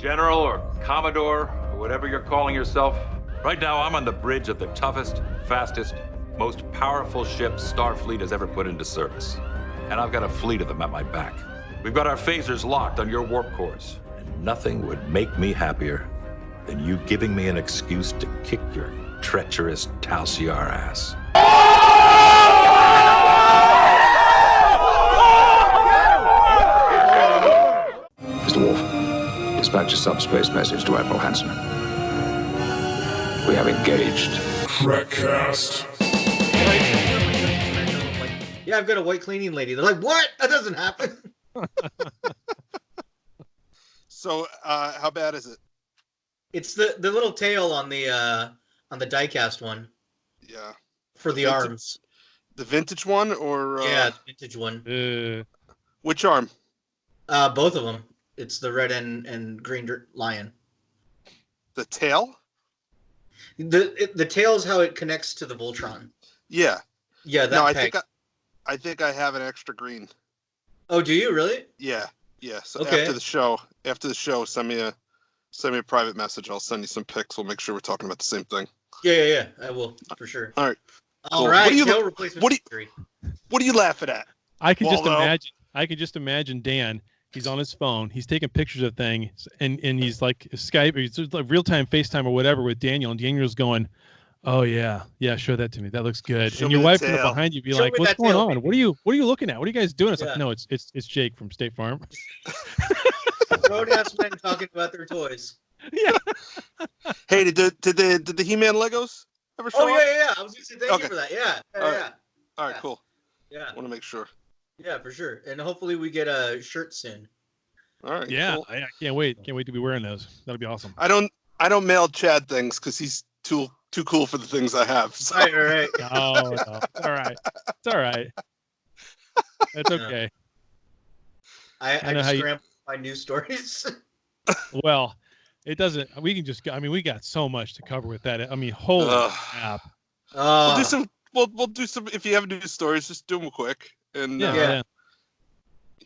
General or Commodore or whatever you're calling yourself. Right now, I'm on the bridge of the toughest, fastest, most powerful ship Starfleet has ever put into service. And I've got a fleet of them at my back. We've got our phasers locked on your warp cores. And nothing would make me happier than you giving me an excuse to kick your treacherous Talsiar ass. Mr. Worf, dispatch a subspace message to Admiral Hansen. We have engaged. Trekcast. Yeah, I've got a white cleaning lady. They're like, what? That doesn't happen. So, how bad is it? It's the little tail on the diecast one. Yeah. For the arms. The vintage one, or yeah, the vintage one. Which arm? Both of them. It's the red and green lion. The tail? The tail is how it connects to the Voltron. Yeah. Yeah, that no, peg. I think I have an extra green. Oh, do you really? Yeah. Yeah. So okay. after the show, send me a private message. I'll send you some pics. We'll make sure we're talking about the same thing. Yeah. I will, for sure. All right. All cool. right. Tail replacement. What are you laughing at? I can just imagine Dan. He's on his phone. He's taking pictures of things, and he's like Skype, he's like real-time FaceTime or whatever with Daniel, and Daniel's going, "Oh yeah, show that to me. That looks good." Show and your wife tail. behind you be like, "What's going on? What are you looking at? What are you guys doing?" It's yeah. like, "No, it's Jake from State Farm." Grown-ass men talking about their toys. Yeah. Hey, did the He-Man Legos ever show up? Yeah. I was going to say thank you for that. Yeah. All right, cool. Yeah. Want to make sure. Yeah, for sure. And hopefully we get a shirt soon. All right. Yeah, cool. I can't wait. Can't wait to be wearing those. That'll be awesome. I don't mail Chad things because he's too cool for the things I have. So. All right. No, it's all right. It's all right. That's okay. I just scramble to find news stories. Well, it doesn't. We can just. I mean, we got so much to cover with that. I mean, holy crap. We'll do some. We'll do some. If you have news stories, just do them quick. And yeah.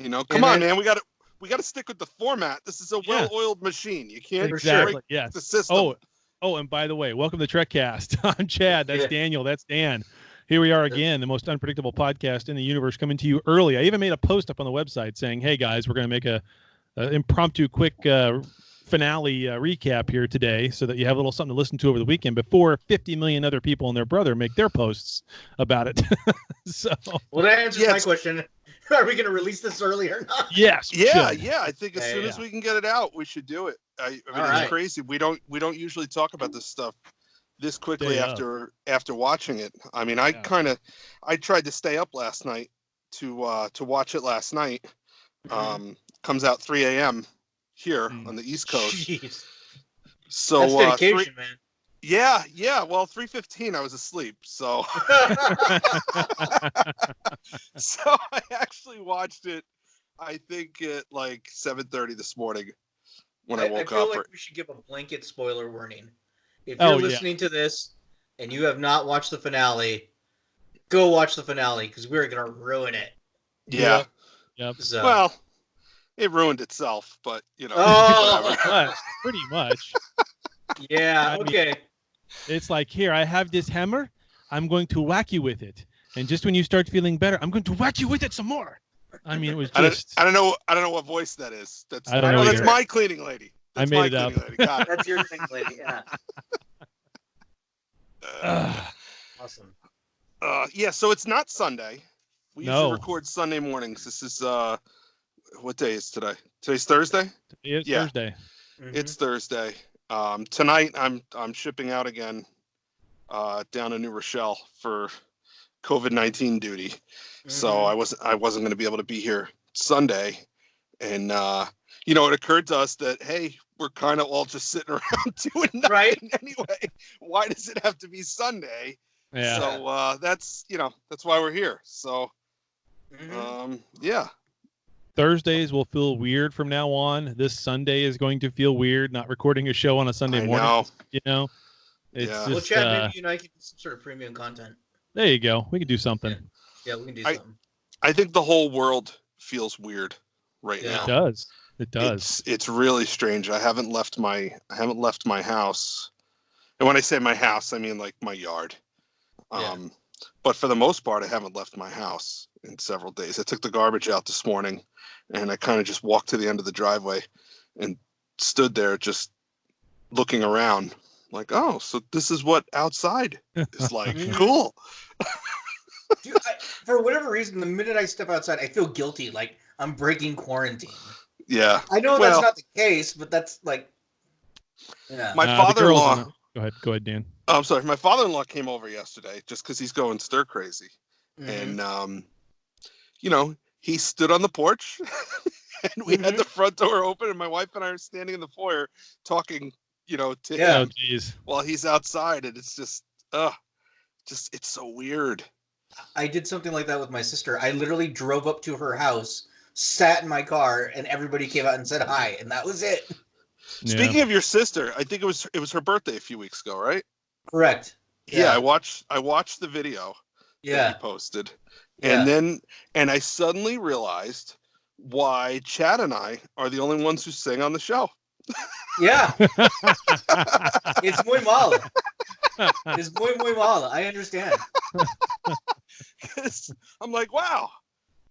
You know, come on, man. We got to stick with the format. This is a well-oiled machine. You can't exactly. Yes. The system. Oh, and by the way, welcome to Trekcast. I'm Chad. That's Daniel. That's Dan. Here we are again, the most unpredictable podcast in the universe, coming to you early. I even made a post up on the website saying, "Hey guys, we're going to make a impromptu, quick finale recap here today, so that you have a little something to listen to over the weekend before 50 million other people and their brother make their posts about it." So, well, that answers my question. Are we going to release this early or not? Yes. Yeah. I think as soon as we can get it out, we should do it. I mean, it's crazy. We don't usually talk about this stuff this quickly after watching it. I mean, I tried to stay up last night to watch it last night. Comes out 3 a.m. here on the East Coast. Jeez. So that's dedication, man. Yeah. Well, 3:15, I was asleep. So, so I actually watched it. I think at like 7:30 this morning when I woke up. I feel like we should give a blanket spoiler warning. If you're listening to this and you have not watched the finale, go watch the finale because we're gonna ruin it. Yeah. Yep. So. Well, it ruined itself, but you know. Pretty much. Yeah. Okay. It's like, here, I have this hammer. I'm going to whack you with it, and just when you start feeling better, I'm going to whack you with it some more. I mean, it was just. I don't know what voice that is. That's that's my cleaning lady. That's I made it up. Got it. That's your cleaning lady. Yeah. Awesome. Yeah. So it's not Sunday. We usually record Sunday mornings. This is what day is today? Today's Thursday. It's Thursday. Mm-hmm. It's Thursday. Tonight I'm shipping out again down to New Rochelle for COVID-19 duty. Mm-hmm. So I wasn't going to be able to be here Sunday, and it occurred to us that hey, we're kind of all just sitting around doing nothing anyway. Why does it have to be Sunday? Yeah. So that's why we're here. So yeah. Thursdays will feel weird from now on. This Sunday is going to feel weird, not recording a show on a Sunday morning. It's just, well, Chad, maybe you and I can do some sort of premium content. There you go. We can do something. Yeah, we can do something. I think the whole world feels weird right now. It does. It does. It's really strange. I haven't left my house. And when I say my house, I mean like my yard. But for the most part, I haven't left my house in several days. I took the garbage out this morning, and I kind of just walked to the end of the driveway and stood there just looking around like, oh, so this is what outside is like. Cool. Dude, for whatever reason, the minute I step outside, I feel guilty, like I'm breaking quarantine. Yeah. I know that's not the case, but that's like, yeah. My father-in-law. Go ahead, Dan. Oh, I'm sorry. My father-in-law came over yesterday just because he's going stir crazy. And, he stood on the porch and we had the front door open and my wife and I are standing in the foyer talking, to him while he's outside. And it's just, it's so weird. I did something like that with my sister. I literally drove up to her house, sat in my car, and everybody came out and said hi, and that was it. Yeah. Speaking of your sister, I think it was her birthday a few weeks ago, right? Correct. Yeah, I watched the video that he posted. And I suddenly realized why Chad and I are the only ones who sing on the show. Yeah. It's muy malo. It's muy malo. I understand. I'm like, wow,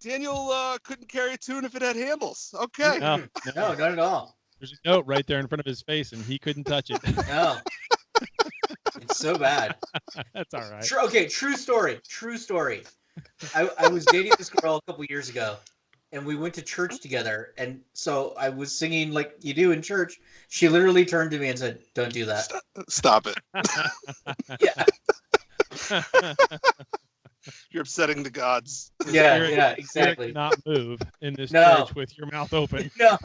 Daniel couldn't carry a tune if it had handles. Okay. No, not at all. There's a note right there in front of his face, and he couldn't touch it. No. It's so bad. That's all right. True story. I was dating this girl a couple years ago, and we went to church together. And so I was singing like you do in church. She literally turned to me and said, "Don't do that. Stop it." Yeah. You're upsetting the gods. Yeah, exactly. You cannot move in this church with your mouth open. No.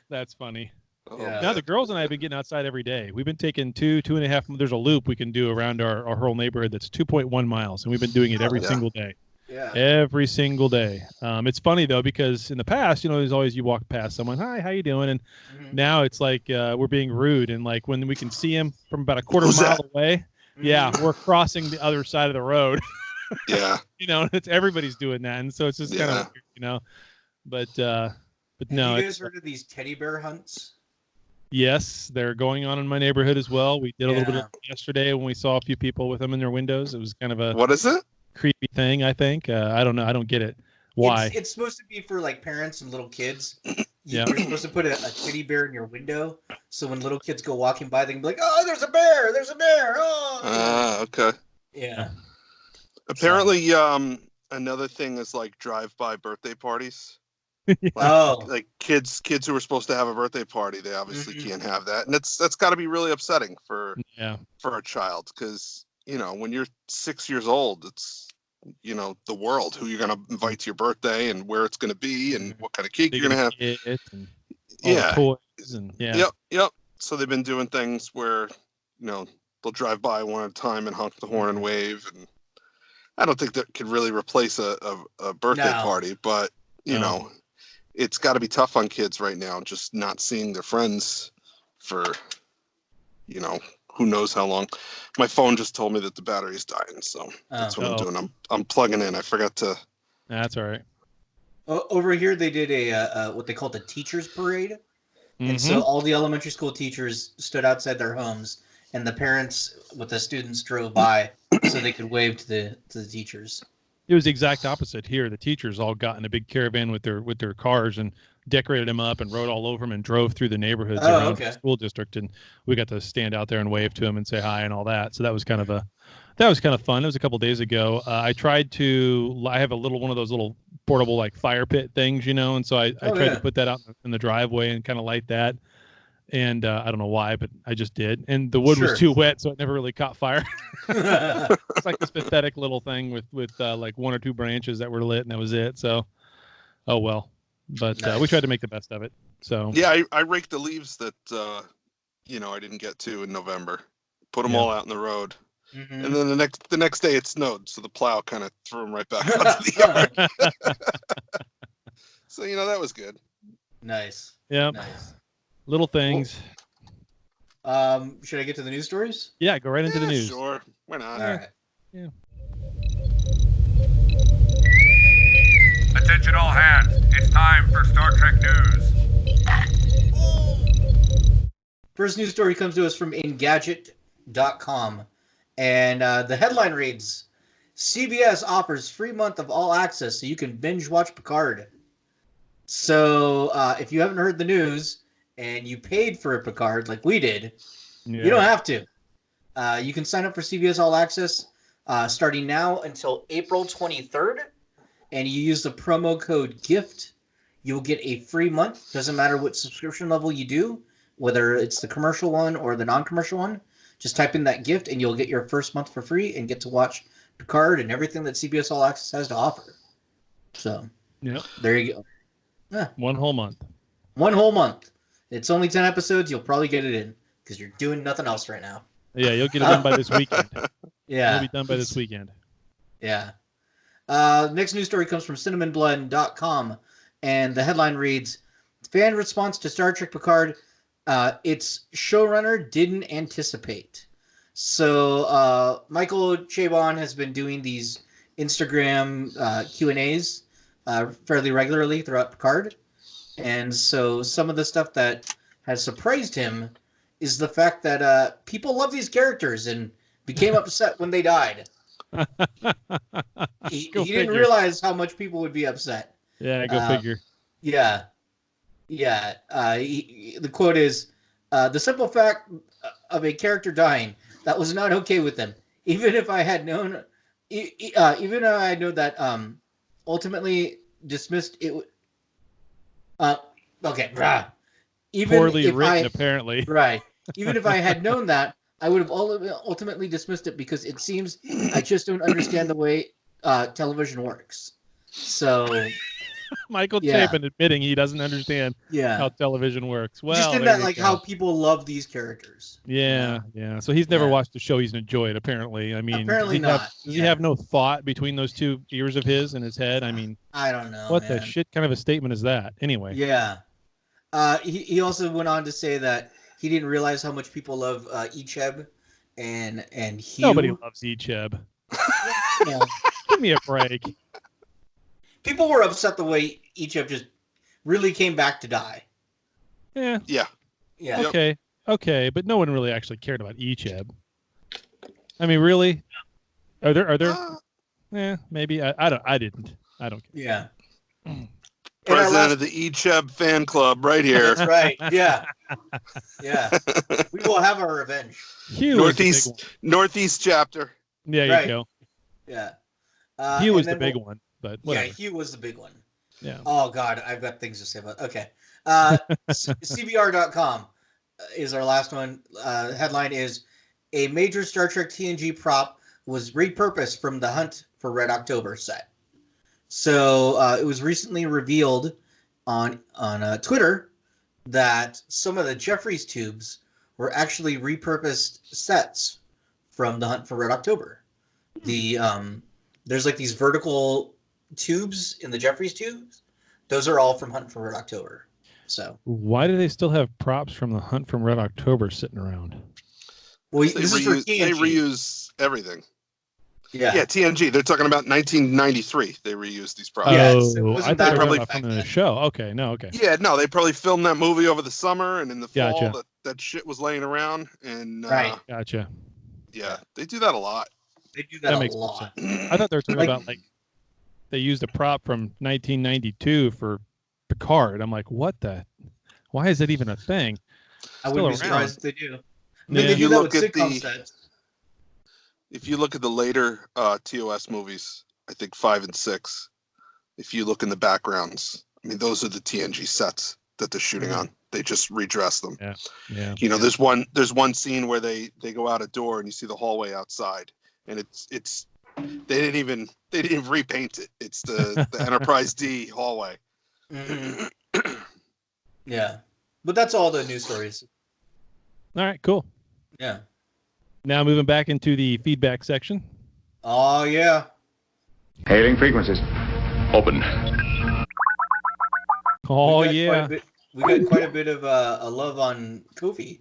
That's funny. Yeah. Now the girls and I have been getting outside every day. We've been taking 2.5. There's a loop we can do around our whole neighborhood that's 2.1 miles, and we've been doing it every single day. Yeah. Every single day. It's funny though because in the past, there's always you walk past someone, hi, how you doing? And now it's like we're being rude, and like when we can see him from about a quarter mile away, we're crossing the other side of the road. Yeah. It's everybody's doing that, and so it's just kind of weird, But no. Have you guys heard of these teddy bear hunts? Yes, they're going on in my neighborhood as well. We did a little bit of it yesterday when we saw a few people with them in their windows. It was kind of a what is it? Creepy thing, I think. I don't know. I don't get it. Why? It's supposed to be for like parents and little kids. You're supposed to put a teddy bear in your window, so when little kids go walking by, they can be like, "Oh, there's a bear! There's a bear!" Oh. Okay. Yeah. Apparently, another thing is like drive-by birthday parties. Like kids who are supposed to have a birthday party, they obviously can't have that, and that's got to be really upsetting for a child because when you're 6 years old, it's the world who you're going to invite to your birthday and where it's going to be and what kind of cake you're going to have. And toys and Yep. So they've been doing things where they'll drive by one at a time and honk the horn and wave, and I don't think that could really replace a birthday party, but it's got to be tough on kids right now, just not seeing their friends for, who knows how long. My phone just told me that the battery's dying, so that's what I'm doing. I'm plugging in. I forgot to. That's all right. Over here, they did a what they called the teachers parade, and so all the elementary school teachers stood outside their homes, and the parents with the students drove by so they could wave to the teachers. It was the exact opposite here. The teachers all got in a big caravan with their cars and decorated them up and rode all over them and drove through the neighborhoods around the school district, and we got to stand out there and wave to them and say hi and all that. So that was kind of fun. It was a couple days ago. I have a one of those little portable like fire pit things, and so I tried to put that out in the driveway and kind of light that. And I don't know why, but I just did. And the wood was too wet, so it never really caught fire. It's like this pathetic little thing with like one or two branches that were lit, and that was it. So, oh well. But we tried to make the best of it. So yeah, I raked the leaves that I didn't get to in November. Put them all out in the road, and then the next day it snowed, so the plow kind of threw them right back onto the yard. So that was good. Nice. Yeah. Nice. Little things. Should I get to the news stories? Yeah, go right into the news. Sure. Why not? All right. Yeah. Attention all hands. It's time for Star Trek news. First news story comes to us from Engadget.com. And the headline reads, CBS offers free month of all access so you can binge watch Picard. So if you haven't heard the news and you paid for a Picard like we did, you don't have to. You can sign up for CBS All Access starting now until April 23rd. And you use the promo code GIFT. You'll get a free month. Doesn't matter what subscription level you do, whether it's the commercial one or the non-commercial one. Just type in that gift and you'll get your first month for free and get to watch Picard and everything that CBS All Access has to offer. So, there you go. Yeah. One whole month. One whole month. It's only 10 episodes. You'll probably get it in because you're doing nothing else right now. Yeah, you'll get it done by this weekend. Yeah. It'll be done by this weekend. Yeah. Next news story comes from cinnamonblood.com, and the headline reads, fan response to Star Trek Picard, its showrunner didn't anticipate. So Michael Chabon has been doing these Instagram Q&As fairly regularly throughout Picard. And so some of the stuff that has surprised him is the fact that people love these characters and became upset when they died. He didn't realize how much people would be upset. Yeah, go figure. Yeah. The quote is, the simple fact of a character dying, that was not okay with them. Even if I had known, even though I know that ultimately dismissed it. Okay. Even poorly if written, apparently. Right. Even if I had known that, I would have ultimately dismissed it because it seems I just don't understand the way television works. So, Michael Chapin admitting he doesn't understand yeah, how television works. Well, just in that, like, how people love these characters. Yeah. So he's never watched the show. He's enjoyed, apparently. I mean, apparently not. Does he have no thought between those two ears of his in his head? I mean, I don't know. What the shit kind of a statement is that? Anyway. Yeah. He also went on to say that he didn't realize how much people love Icheb and Hugh. Nobody loves Icheb. Yeah. Give me a break. People were upset the way Icheb just really came back to die. Yeah. Yeah. Okay, but no one really actually cared about Icheb. I mean, really? Are there? Maybe I didn't. I don't care. Yeah. President of the Icheb fan club, right here. That's right. Yeah. We will have our revenge. Northeast chapter. Yeah, you go. Yeah. Hugh was the big one, but whatever. Yeah, Hugh was the big one. Yeah. Oh God, I've got things to say about. Okay. CBR.com is our last one. Headline is, a major Star Trek TNG prop was repurposed from the Hunt for Red October set. So it was recently revealed on Twitter that some of the Jeffries tubes were actually repurposed sets from the Hunt for Red October. There's like these vertical tubes in the Jeffries tubes. Those are all from Hunt for Red October. So why do they still have props from the Hunt from Red October sitting around? Well, they reuse everything. Yeah, TNG. They're talking about 1993. They reused these props. Yeah, I thought they were from the show. Okay. Yeah, no, they probably filmed that movie over the summer, and in the fall that shit was laying around. And right. Gotcha. Yeah, they do that a lot. They do that a lot. I thought they were talking about like they used a prop from 1992 for Picard. I'm like, what the? Why is it even a thing? I wouldn't be surprised if they do. If you look at if you look at the later TOS movies, I think 5 and 6, if you look in the backgrounds, I mean, those are the TNG sets that they're shooting on. They just redress them. Yeah. You know, there's one scene where they go out a door and you see the hallway outside, and it's they didn't even repaint it. It's the Enterprise D hallway. Mm-hmm. Yeah, but that's all the news stories. All right, cool. Yeah. Now moving back into the feedback section. Oh yeah. Hailing frequencies. Open. Oh yeah. We got quite a bit of a love on coffee,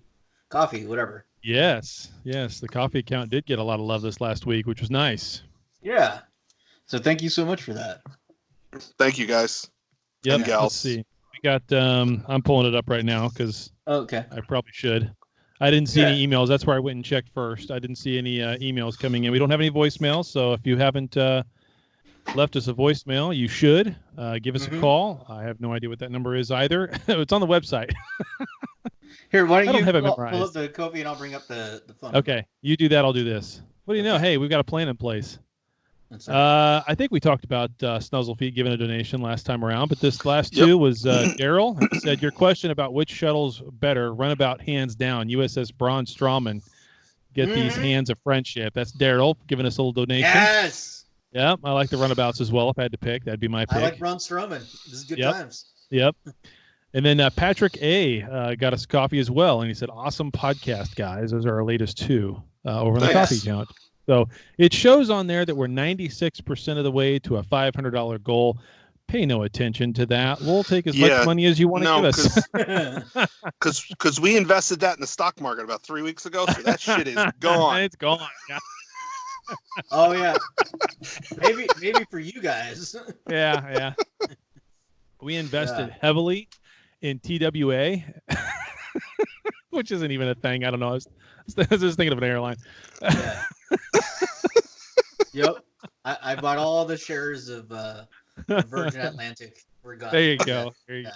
whatever. Yes. The coffee account did get a lot of love this last week, which was nice. Yeah. So thank you so much for that. Thank you, guys. Yep. and gals. Let's see. We got. I'm pulling it up right now because Okay. I probably should. I didn't see any emails. That's where I went and checked first. I didn't see any emails coming in. We don't have any voicemails, so if you haven't left us a voicemail, you should give us a call. I have no idea what that number is either. It's on the website. Here, why I don't don't you have it pull up memorized. the Kofi and I'll bring up the phone. Okay, you do that. I'll do this. What do you know? Okay. Hey, we've got a plan in place. That's right. I think we talked about Snuzzlefeet giving a donation last time around, but this last two was Daryl. He said, your question about which shuttle's better, runabout hands down, USS Braun Strowman. Get these hands of friendship. That's Daryl giving us a little donation. Yes. Yeah, I like the runabouts as well. If I had to pick, that'd be my pick. I like Braun Strowman. This is good times. Yep. And then Patrick A. Got us coffee as well, and he said, awesome podcast, guys. Those are our latest two over on the coffee account. So it shows on there that we're 96% of the way to a $500 goal. Pay no attention to that. We'll take as much money as you want to give us. Because we invested that in the stock market about 3 weeks ago, so that shit is gone. It's gone. Yeah. Oh yeah. maybe for you guys. Yeah. We invested heavily in TWA, which isn't even a thing. I don't know. I was just thinking of an airline. Yeah. Yep. I bought all the shares of Virgin Atlantic. We're gone. There you go. Yeah.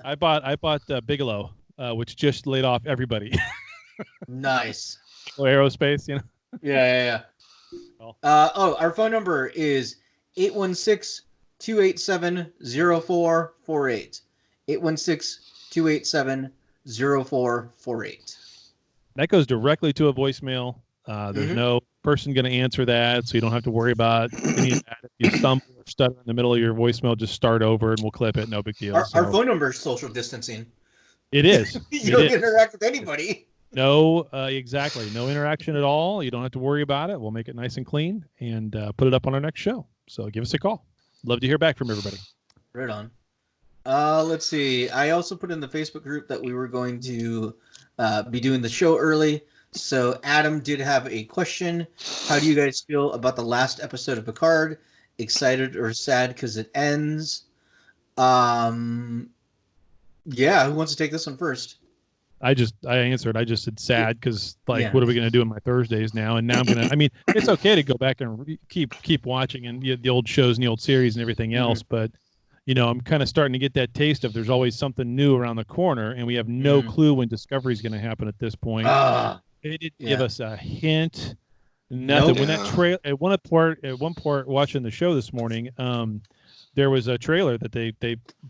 I bought Bigelow, which just laid off everybody. Nice. Aerospace, you know. Yeah. Our phone number is 816-287-0448. 816-287-0448. That goes directly to a voicemail. There's no person going to answer that, so you don't have to worry about any of that. If you stumble or stutter in the middle of your voicemail, just start over and we'll clip it. No big deal. Our phone number is social distancing. It is. You don't interact with anybody. No, exactly. No interaction at all. You don't have to worry about it. We'll make it nice and clean and put it up on our next show. So give us a call. Love to hear back from everybody. Right on. Let's see. I also put in the Facebook group that we were going to be doing the show early. So Adam did have a question. How do you guys feel about the last episode of Picard? Excited or sad because it ends? Yeah, who wants to take this one first? I answered. I just said sad because what are we going to do on my Thursdays now? And now I'm going to, I mean, it's okay to go back and keep watching and the old shows and the old series and everything else. But, you know, I'm kind of starting to get that taste of there's always something new around the corner and we have no clue when Discovery is going to happen at this point. They didn't give us a hint. Nothing. When that trailer at one part watching the show this morning, there was a trailer that they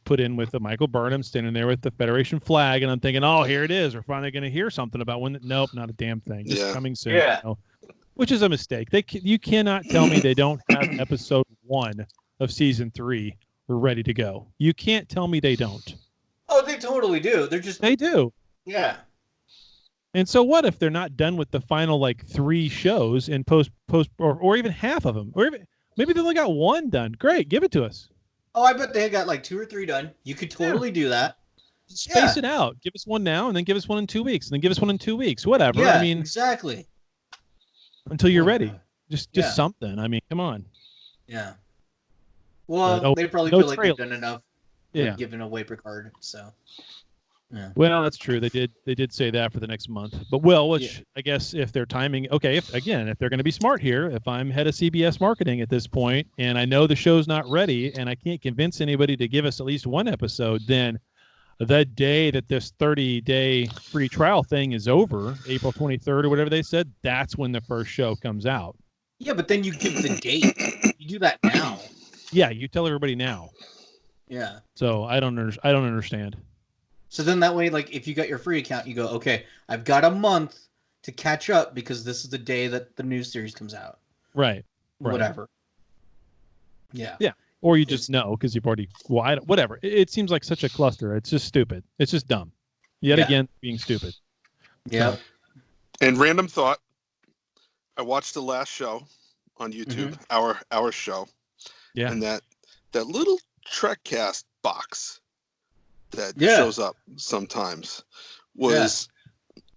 put in with Michael Burnham standing there with the Federation flag, and I'm thinking, oh, here it is. We're finally going to hear something about when. Nope, not a damn thing. Just coming soon. Yeah. You know, which is a mistake. You cannot tell me they don't have episode 1 of season 3 ready to go. You can't tell me they don't. Oh, they totally do. They do. Yeah. And so what if they're not done with the final 3 shows in post or even half of them, or even maybe they only got 1 done? Great, give it to us. Oh, I bet they got 2 or 3 done. You could totally do that. Space it out. Give us 1 now, and then give us 1 in 2 weeks, and then give us 1 in 2 weeks. Whatever. Yeah, I mean, exactly. Until you're ready. Just something. I mean, come on. Yeah. Well, they probably feel like they've done enough. Giving away Picard. So. Yeah. Well, that's true. They did say that for the next month. But I guess if they're timing, okay, if they're going to be smart here, if I'm head of CBS marketing at this point and I know the show's not ready and I can't convince anybody to give us at least 1 episode, then the day that this 30-day free trial thing is over, April 23rd or whatever they said, that's when the first show comes out. Yeah, but then you give the date. You do that now. Yeah, you tell everybody now. Yeah. So I don't understand. So then that way, if you got your free account, you go, okay, I've got a month to catch up because this is the day that the new series comes out. Right. Whatever. Yeah. Yeah. Or you just know because you've already, whatever. It seems like such a cluster. It's just stupid. It's just dumb. Yet again, being stupid. Yeah. And random thought, I watched the last show on YouTube, our show. Yeah. And that little Trekcast box that shows up sometimes was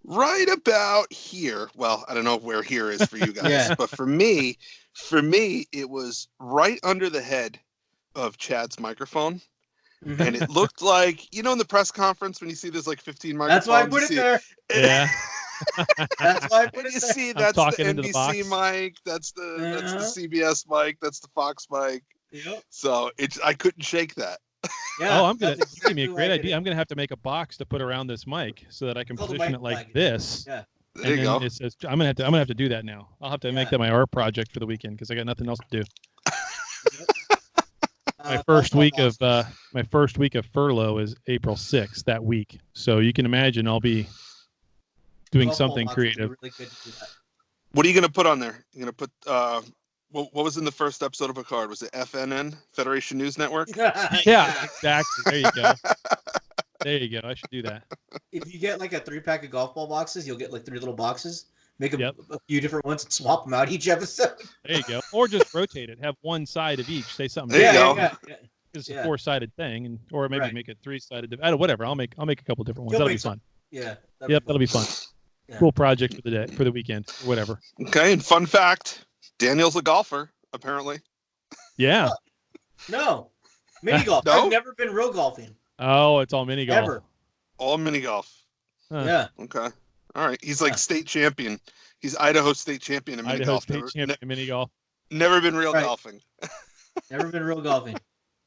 right about here. Well, I don't know where here is for you guys, but for me, it was right under the head of Chad's microphone, Mhm. and it looked like, in the press conference when you see there's like 15 microphones. That's why I put it there. Yeah. That's why I put And it you there. see that's the talking into the NBC box. mic, that's the Uh-huh. CBS mic, that's the Fox mic. Yep. So I couldn't shake that. Yeah. Oh, I'm gonna that's you give me a exactly why great I did idea. it. I'm gonna have to make a box to put around this mic so that I can Called a position mic it like flag. this. Yeah. There you go. It says I'm gonna have to do that now. I'll have to make Yeah. that my art project for the weekend because I got nothing else to do. My Golf first ball week of boxes. furlough is April 6th that week. So you can imagine I'll be doing Golf ball something boxes are creative. really good to do that. What are you going to put on there? You're going to put, what was in the first episode of Picard? Was it FNN, Federation News Network? Yeah, exactly. There you go. There you go. I should do that. If you get like a 3-pack of golf ball boxes, you'll get like 3 little boxes. Make Yep. a few different ones and swap them out each episode. There you go. Or just rotate it. Have one side of each. Say something. There you different. go. Yeah. It's a Yeah. 4-sided thing, or maybe Right. make it 3-sided. I don't. Whatever. I'll make a couple different ones. You'll That'll be make some- fun. Yeah. Yep, that'll be fun. Yeah. Cool project for the day, for the weekend, or whatever. Okay, and fun fact, Daniel's a golfer, apparently. Yeah. No. Mini golf. No? I've never been real golfing. Oh, it's all mini golf. Ever. All mini golf. Huh. Yeah. Okay. All right. He's like Yeah. state champion. He's Idaho state champion in mini Idaho golf. State Never, champion in mini golf. never been real Right. golfing. Never been real golfing.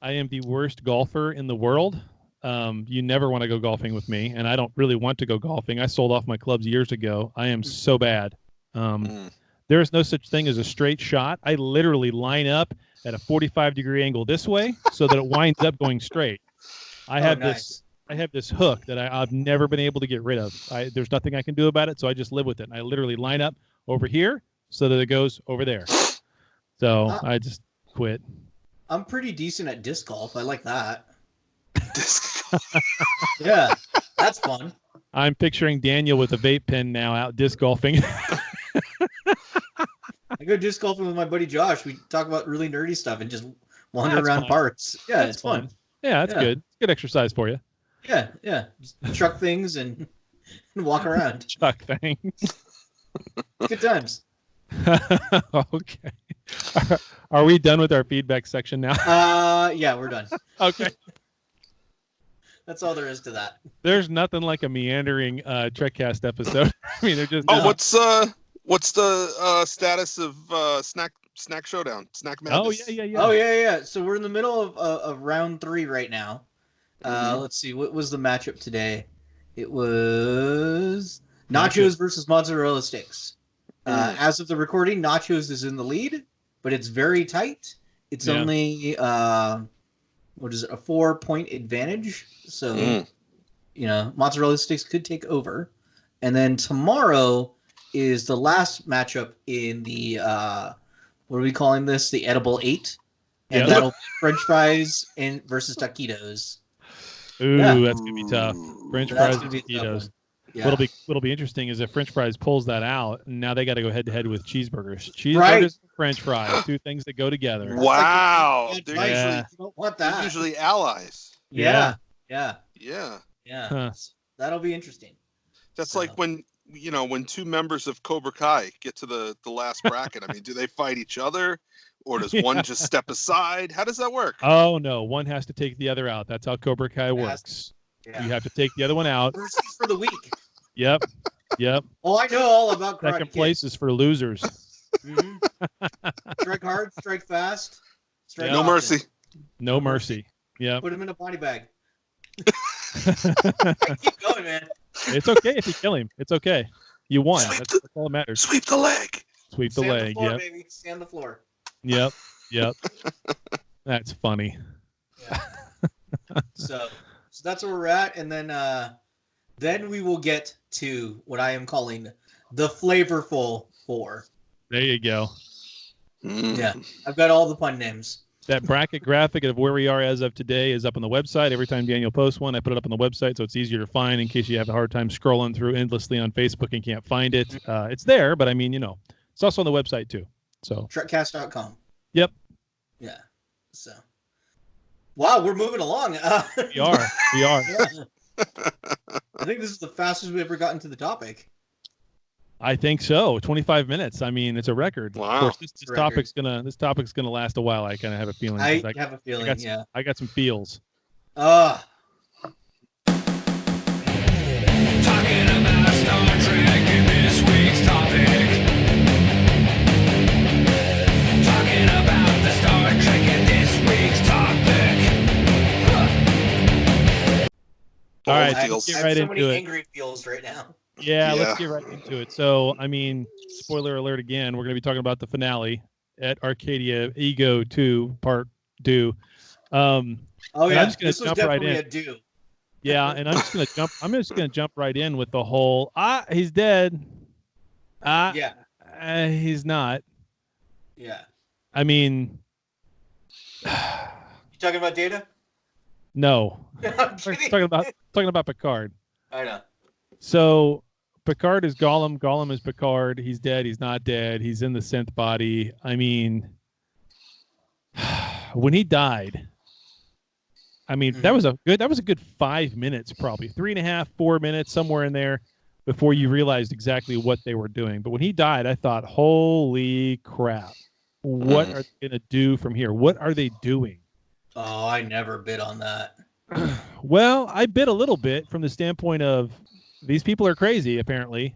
I am the worst golfer in the world. You never want to go golfing with me, and I don't really want to go golfing. I sold off my clubs years ago. I am so bad. There is no such thing as a straight shot. I literally line up at a 45-degree angle this way so that it winds up going straight. I have this hook that I've never been able to get rid of. There's nothing I can do about it, so I just live with it. And I literally line up over here so that it goes over there. So I just quit. I'm pretty decent at disc golf. I like that. Disc Yeah. That's fun. I'm picturing Daniel with a vape pen now out disc golfing. I go disc golfing with my buddy Josh. We talk about really nerdy stuff and just wander That's around fun. parks. Yeah, That's it's fun. Yeah, that's good. It's good exercise for you. Yeah, yeah. Just truck things and walk around. Chuck things. Good times. Okay. Are we done with our feedback section now? Yeah, we're done. Okay. That's all there is to that. There's nothing like a meandering Trekcast episode. I mean, they're just. Oh, what's the status of Snack Showdown? Snack Madness? Oh yeah. Oh yeah. So we're in the middle of round 3 right now. Let's see. What was the matchup today? It was Nachos versus mozzarella sticks. As of the recording, Nachos is in the lead, but it's very tight. It's only what is it? A 4-point advantage. So mozzarella sticks could take over. And then tomorrow is the last matchup in the what are we calling this? The edible 8, and that'll be French fries versus taquitos. Ooh, Yeah. that's gonna be tough. French That's fries gonna and be a tough taquitos. one. Yeah. What'll be interesting is if French fries pulls that out, now they got to go head to head with cheeseburgers. Cheeseburgers Right. and French fries, 2 things that go together. Wow. That's They're like- Yeah. You don't want usually, that. they're usually allies. Yeah. Yeah. Huh. That'll be interesting. That's like when 2 members of Cobra Kai get to the last bracket. I mean, do they fight each other, or does one just step aside? How does that work? Oh no, one has to take the other out. That's how Cobra Kai works. Yeah. You have to take the other one out. Mercies for the week. Yep. Oh, I know all about Karate Second Kid. place is for losers. Mhm. Strike hard, strike fast. Strike Yeah. No often. mercy. No mercy. Yep. Put him in a body bag. Keep going, man. It's okay if you kill him. It's okay. You won. Sweep That's the- all that matters. Sweep the leg. Sweep the Stay on leg. floor, Yep. baby. Stay on the floor. Yep. That's funny. So that's where we're at, and then we will get to what I am calling the flavorful 4. There you go. Yeah, I've got all the pun names. That bracket graphic of where we are as of today is up on the website. Every time Daniel posts one, I put it up on the website so it's easier to find in case you have a hard time scrolling through endlessly on Facebook and can't find it. It's there, but I mean, it's also on the website too. So Trekcast.com. Yep. Yeah. So. Wow, we're moving along. We are. Yeah. I think this is the fastest we've ever gotten to the topic. I think so. 25 minutes. I mean, it's a record. Wow. Of course, this Record. topic's gonna last a while. I kind of have a feeling. 'cause I have a feeling. I got some feels. Ah. Talking about Star Trek in this week's topic. Talking about the Star Trek in this week's topic. All right, feels. let's I get have right so into many it. angry feels right now. Yeah, Yeah. let's get right into it. So, I mean, spoiler alert again. We're going to be talking about the finale at Arcadia Ego 2 Part 2. Oh And yeah, I'm just gonna this was jump right definitely in. a do. Yeah, and I'm just gonna jump right in with the whole he's dead. Yeah, He's not. yeah. I mean, You talking about Data? no. I'm We're kidding. talking about Picard. I know. So Picard is Gollum. Gollum is Picard. He's dead. He's not dead. He's in the synth body. I mean, when he died, I mean, that was a good 5 minutes, probably 3.5, 4 minutes, somewhere in there, before you realized exactly what they were doing. But when he died, I thought, holy crap, what are they gonna do from here? What are they doing? Oh, I never bid on that. Well, I bit a little bit from the standpoint of these people are crazy, apparently.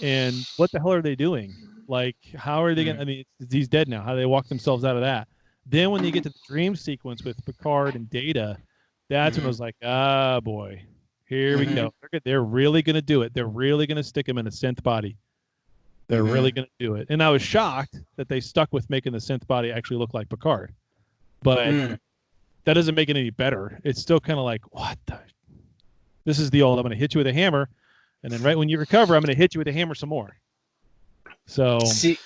And what the hell are they doing? Like, how are they going to, I mean, he's dead now. How do they walk themselves out of that? Then when you get to the dream sequence with Picard and Data, that's when I was like, ah, boy, here we go. They're really going to do it. They're really going to stick him in a synth body. They're really going to do it. And I was shocked that they stuck with making the synth body actually look like Picard. But that doesn't make it any better. It's still kind of like, what the? This is the old, I'm going to hit you with a hammer, and then right when you recover, I'm going to hit you with a hammer some more. So, See,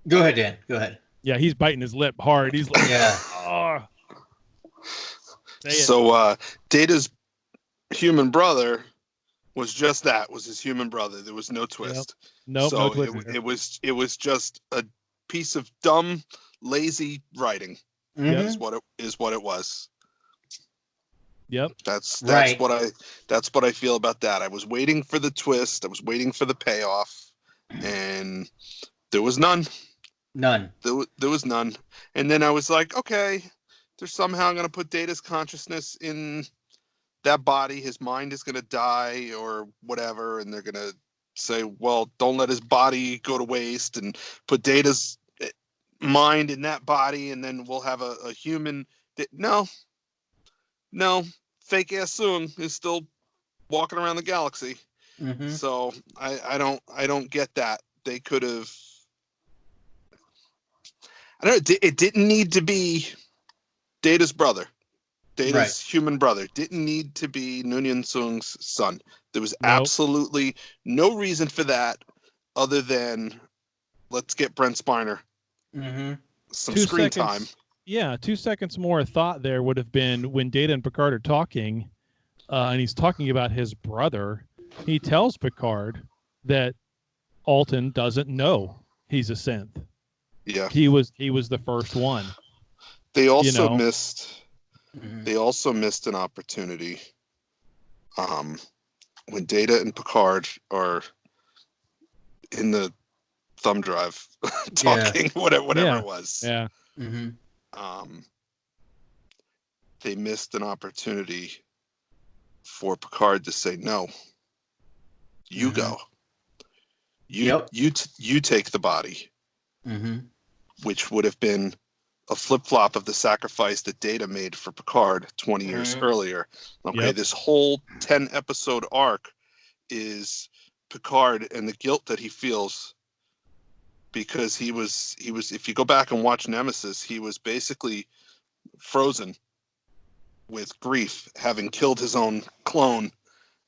go ahead, Dan. Go ahead. yeah, he's biting his lip hard. He's like, Yeah. oh. Say it. So Data's human brother was just that, was his human brother. There was no twist. Nope, so no twist. it was just a piece of dumb, lazy writing. Is what it was. Yep. That's Right. what I feel about that. I was waiting for the twist. I was waiting for the payoff, and there was none. None. There was none. And then I was like, okay, they're somehow going to put Data's consciousness in that body. His mind is going to die or whatever, and they're going to say, well, don't let his body go to waste, and put Data's mind in that body, and then we'll have a human. No, fake ass Soong is still walking around the galaxy. So I don't get that. They could have. I don't. It didn't need to be Data's brother, Data's human brother. Didn't need to be Noonien Soong's son. There was absolutely no reason for that, other than let's get Brent Spiner some screen time. Yeah, 2 seconds more thought there would have been when Data and Picard are talking, and he's talking about his brother. He tells Picard that Alton doesn't know he's a synth. Yeah, he was the first one. They also missed. They also missed an opportunity. When Data and Picard are in the thumb drive talking, whatever it was. Yeah. They missed an opportunity for Picard to say, no, you go. You take the body. Which would have been a flip-flop of the sacrifice that Data made for Picard 20 years earlier. Okay, this whole 10-episode arc is Picard and the guilt that he feels because he was if you go back and watch Nemesis, he was basically frozen with grief, having killed his own clone,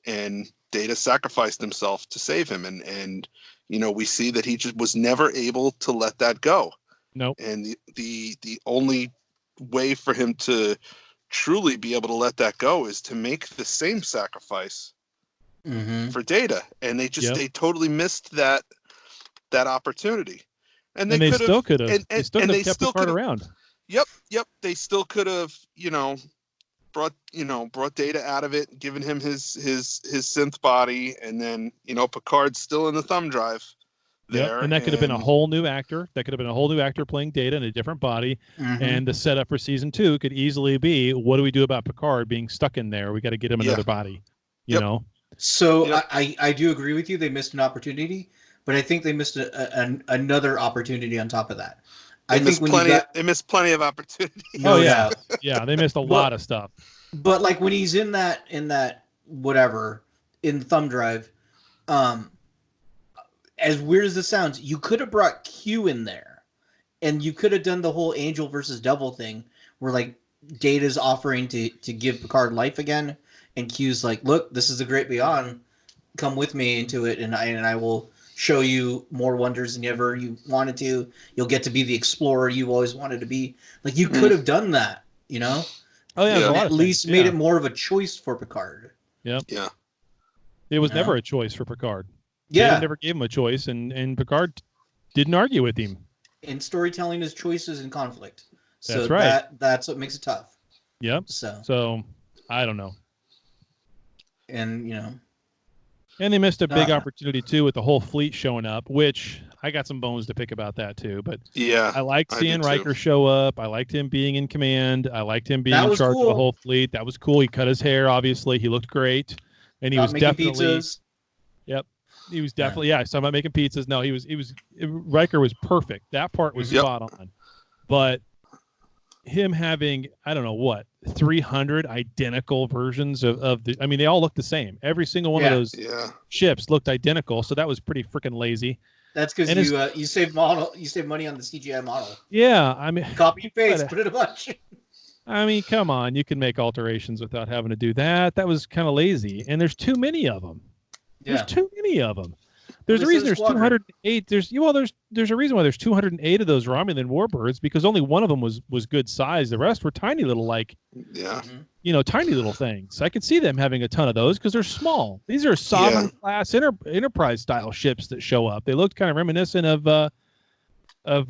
and Data sacrificed himself to save him, and we see that he just was never able to let that go. Nope. And the only way for him to truly be able to let that go is to make the same sacrifice for Data, and they totally missed that opportunity. And they still could have. And they still could have kept Picard around. Yep. They still could have, brought Data out of it, giving him his synth body, and then Picard's still in the thumb drive there. And that could have been a whole new actor. That could have been a whole new actor playing Data in a different body. Mhm. And the setup for season 2 could easily be, what do we do about Picard being stuck in there? We got to get him another body. You know. So I do agree with you. They missed an opportunity, but I think they missed another opportunity on top of that. They missed plenty of opportunity. Oh yeah, yeah. They missed a lot of stuff. But like when he's in that whatever in the thumb drive, as weird as this sounds, you could have brought Q in there, and you could have done the whole angel versus devil thing, where like Data's offering to give Picard life again, and Q's like, "Look, this is the great beyond. Come with me into it, and I will show you more wonders than ever you wanted to. You'll get to be the explorer you always wanted to be." Like you could have done that, you know? Oh yeah, At least made it more of a choice for Picard. Yep. Yeah. It was never a choice for Picard. Yeah. They never gave him a choice, and Picard didn't argue with him. And storytelling is choices and conflict. So that's right. That's what makes it tough. Yep. So I don't know. And and they missed a big opportunity too with the whole fleet showing up, which I got some bones to pick about that too. But yeah, I liked seeing Riker show up. I liked him being in command. I liked him being in charge of the whole fleet. That was cool. He cut his hair. Obviously, he looked great, and he was definitely. Pizzas. Yep. He was definitely, I was talking about making pizzas. No, Riker was perfect. That part was spot on. But him having, I don't know what, 300 identical versions of the, I mean, they all look the same. Every single one of those ships looked identical. So that was pretty freaking lazy. That's because you save money on the CGI model. Yeah. I mean, copy and paste, put it a bunch. I mean, come on. You can make alterations without having to do that. That was kind of lazy. And there's too many of them. There's too many of them. There's a reason there's 208. There's a reason why there's 208 of those Romulan warbirds, because only one of them was good size. The rest were tiny little, tiny little things. I could see them having a ton of those because they're small. These are Sovereign class Enterprise style ships that show up. They looked kind of reminiscent of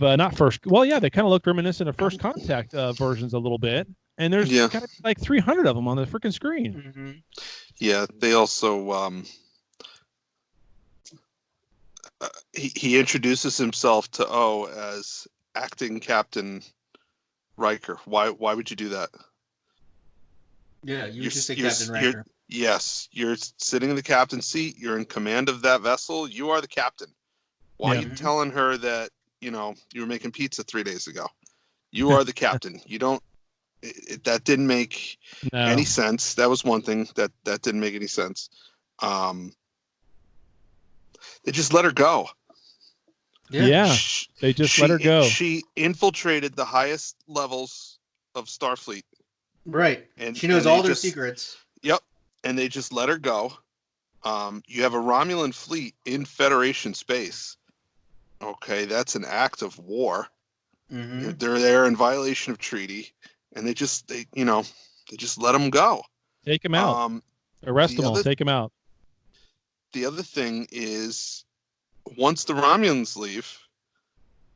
not first. Well, yeah, they kind of looked reminiscent of First Contact versions a little bit. And there's kind of like 300 of them on the freaking screen. Mm-hmm. Yeah, they also. He introduces himself to O as acting Captain Riker. Why would you do that? Yeah, you would just say Captain Riker. Yes, you're sitting in the captain's seat. You're in command of that vessel. You are the captain. Why are you telling her that you were making pizza 3 days ago? You are the captain. You don't. That didn't make any sense. That was one thing that didn't make any sense. They just let her go. Yeah, they just let her go. She infiltrated the highest levels of Starfleet. Right. And she knows all their secrets. Yep. And they just let her go. You have a Romulan fleet in Federation space. Okay, that's an act of war. Mm-hmm. They're there in violation of treaty, and they just let them go. Take them out. Arrest them all. Take them out. The other thing is, once the Romulans leave,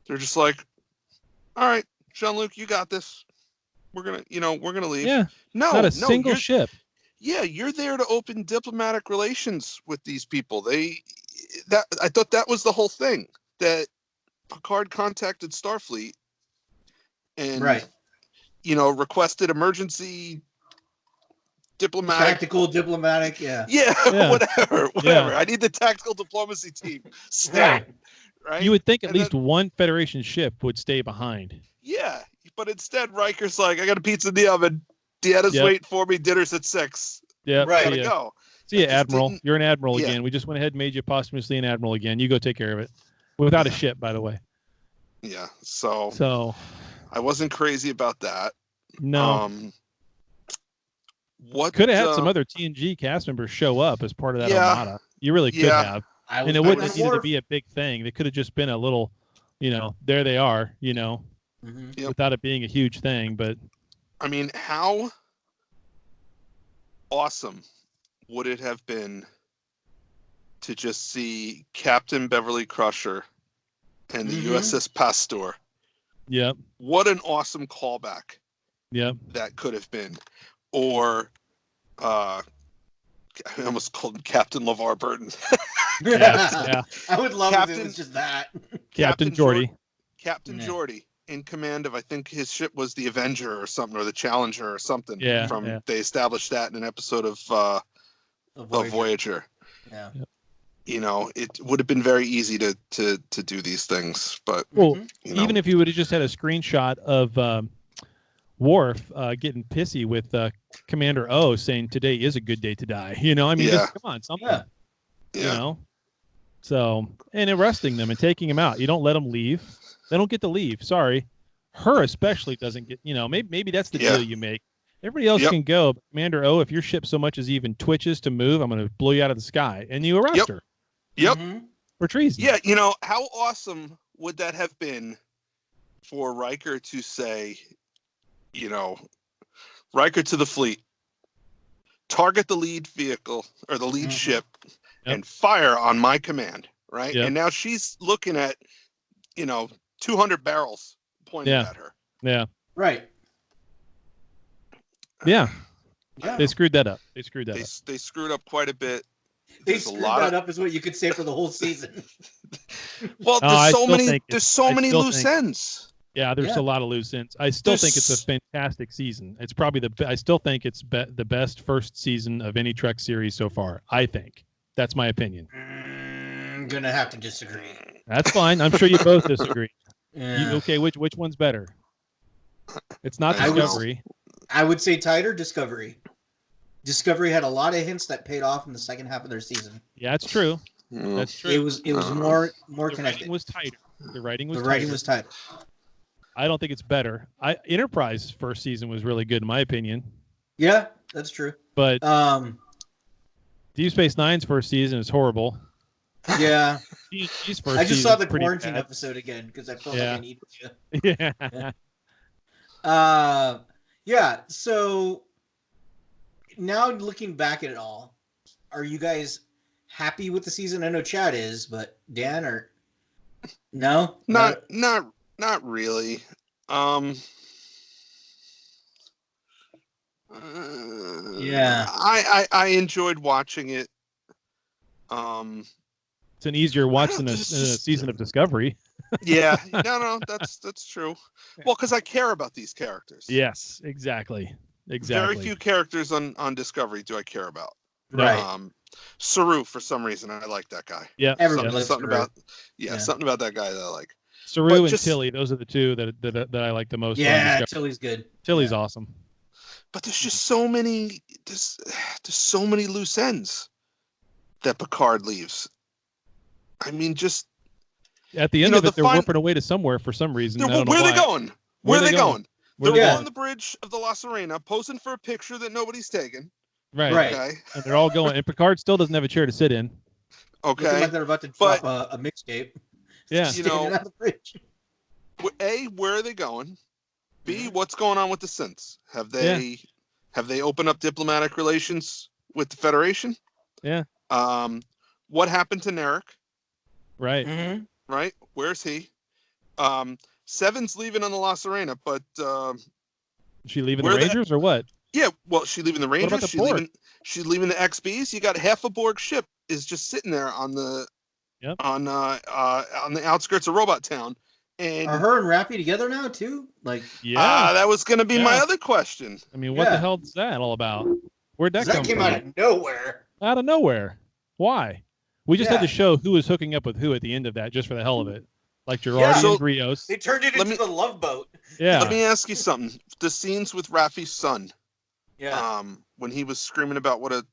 they're just like, "All right, Jean-Luc, you got this. We're gonna leave." Yeah. Not a single ship. Yeah, you're there to open diplomatic relations with these people. I thought that was the whole thing, that Picard contacted Starfleet and requested emergency tactical diplomatic, whatever. I need the tactical diplomacy team. Stay. Right? You would think at least one Federation ship would stay behind. Yeah, but instead Riker's like, I got a pizza in the oven. Deanna's waiting for me. Dinner's at 6. Yeah, gotta go. See you, Admiral. You're an Admiral again. We just went ahead and made you posthumously an Admiral again. You go take care of it. Without a ship, by the way. Yeah, so I wasn't crazy about that. No. What could have had some other TNG cast members show up as part of that armada. You really could have. And it wouldn't have needed to be a big thing. They could have just been a little, there they are, without it being a huge thing. But I mean, how awesome would it have been to just see Captain Beverly Crusher and the USS Pasteur? Yep. What an awesome callback. Yep. That could have been. or I almost called him Captain LeVar Burton. Yeah. I would love if it was just that. Captain Geordi. Captain Geordi, in command of, I think his ship was the Avenger or something, or the Challenger or something. Yeah. They established that in an episode of Voyager. Yeah. You know, it would have been very easy to do these things, but even if you would have just had a screenshot of Worf getting pissy with Commander O saying today is a good day to die. You know, I mean, just come on, something. Yeah. You know, so and arresting them and taking them out. You don't let them leave. They don't get to leave. Sorry, her especially doesn't get. You know, maybe that's the deal you make. Everybody else can go. But Commander O, if your ship so much as even twitches to move, I'm going to blow you out of the sky, and you arrest her. Yep. For treason. Yeah, you know, how awesome would that have been for Riker to say, you know, Riker to the fleet, target the lead vehicle or the lead ship and fire on my command, right? And now she's looking at, you know, 200 barrels pointed at her. Yeah. Right. Yeah. Yeah. They screwed that up. They screwed up quite a bit. They screwed that up is what you could say for the whole season. Well, there's so many loose ends. Yeah, there's a lot of loose ends. I still think it's a fantastic season. It's probably I still think it's the best first season of any Trek series so far. I think. That's my opinion. I'm going to have to disagree. That's fine. I'm sure you both disagree. Yeah. Okay, which one's better? It's not Discovery. I would say tighter Discovery. Discovery had a lot of hints that paid off in the second half of their season. Yeah, that's true. That's true. It was more connected. The writing was tighter. The writing was tighter. I don't think it's better. Enterprise first season was really good in my opinion. Yeah, that's true. But Deep Space Nine's first season is horrible. Yeah. I just saw the quarantine episode again because I felt like I needed to. Yeah. So now looking back at it all, are you guys happy with the season? I know Chad is, but Dan or no? Not really. Yeah. I enjoyed watching it. It's an easier watch than a season of Discovery. Yeah. No, that's true. Well, because I care about these characters. Yes, exactly. Very few characters on Discovery do I care about. Right. Saru, for some reason, I like that guy. Yeah. Something about that guy that I like. Saru and Tilly, those are the two that I like the most. Yeah, Tilly's good. Tilly's awesome. But there's just so many. There's so many loose ends that Picard leaves. I mean, just at the end of it, they're warping away to somewhere for some reason. Where are they going? Where are they going? They're on the bridge of the La Serena, posing for a picture that nobody's taken. Right. Okay. And they're all going. And Picard still doesn't have a chair to sit in. Okay. Looking like they're about to drop a mixtape. Yeah. You know, on the bridge. A, where are they going? B, what's going on with the synths? Have they opened up diplomatic relations with the Federation? Yeah. What happened to Narek? Right. Mm-hmm. Right. Where's he? Seven's leaving on the La Serena, but is she leaving the Rangers or what? Yeah, well, she's leaving the Rangers. What about the She's leaving the XBs. You got half a Borg ship is just sitting there on the on the outskirts of Robot Town. And are her and Rappy together now too? Like, that was going to be my other question. I mean, what the hell is that all about? Where'd that come from? That came out of nowhere. Out of nowhere. Why? We just had to show who was hooking up with who at the end of that, just for the hell of it. Like Girardi and Rios. They turned it into the Love Boat. Yeah. Let me ask you something. The scenes with Raffi's son. Yeah. When he was screaming about what a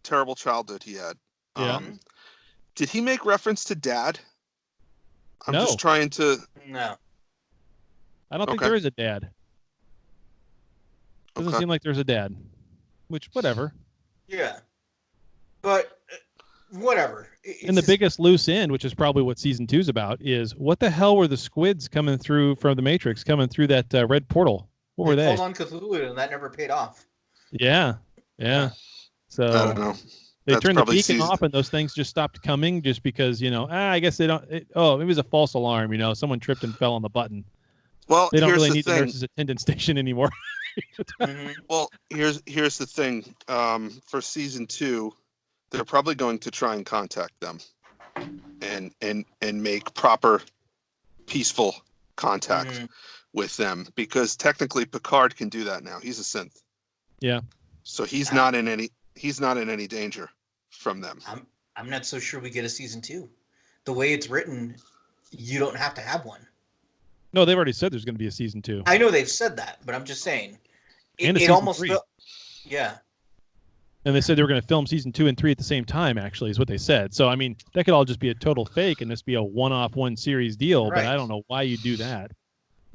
terrible childhood he had. Yeah. Did he make reference to Dad? I'm No. just trying to. No. I don't think there is a dad. Doesn't seem like there's a dad. Which, whatever. Yeah. But, whatever. And the biggest loose end, which is probably what season 2's about, is what the hell were the squids coming through from the Matrix, coming through that red portal? What were they? Called on Cthulhu, and that never paid off. Yeah. So I don't know. They That's turned the probably beacon off, and those things just stopped coming, just because I guess they don't. It was a false alarm. Someone tripped and fell on the button. Well, they don't here's really the need thing. the nurse's attendant station anymore. Well, here's the thing. For season 2, they're probably going to try and contact them, and make proper, peaceful contact with them, because technically Picard can do that now. He's a synth. Yeah. So he's not in any danger from them. I'm not so sure we get a season 2. The way it's written, you don't have to have one. No, they've already said there's going to be a season 2. I know they've said that, but I'm just saying. And a It season almost 3. felt, yeah. And they said they were going to film season 2 and 3 at the same time, actually, is what they said. So, I mean, that could all just be a total fake and this be a one-off, one-series deal, Right. but I don't know why you do that.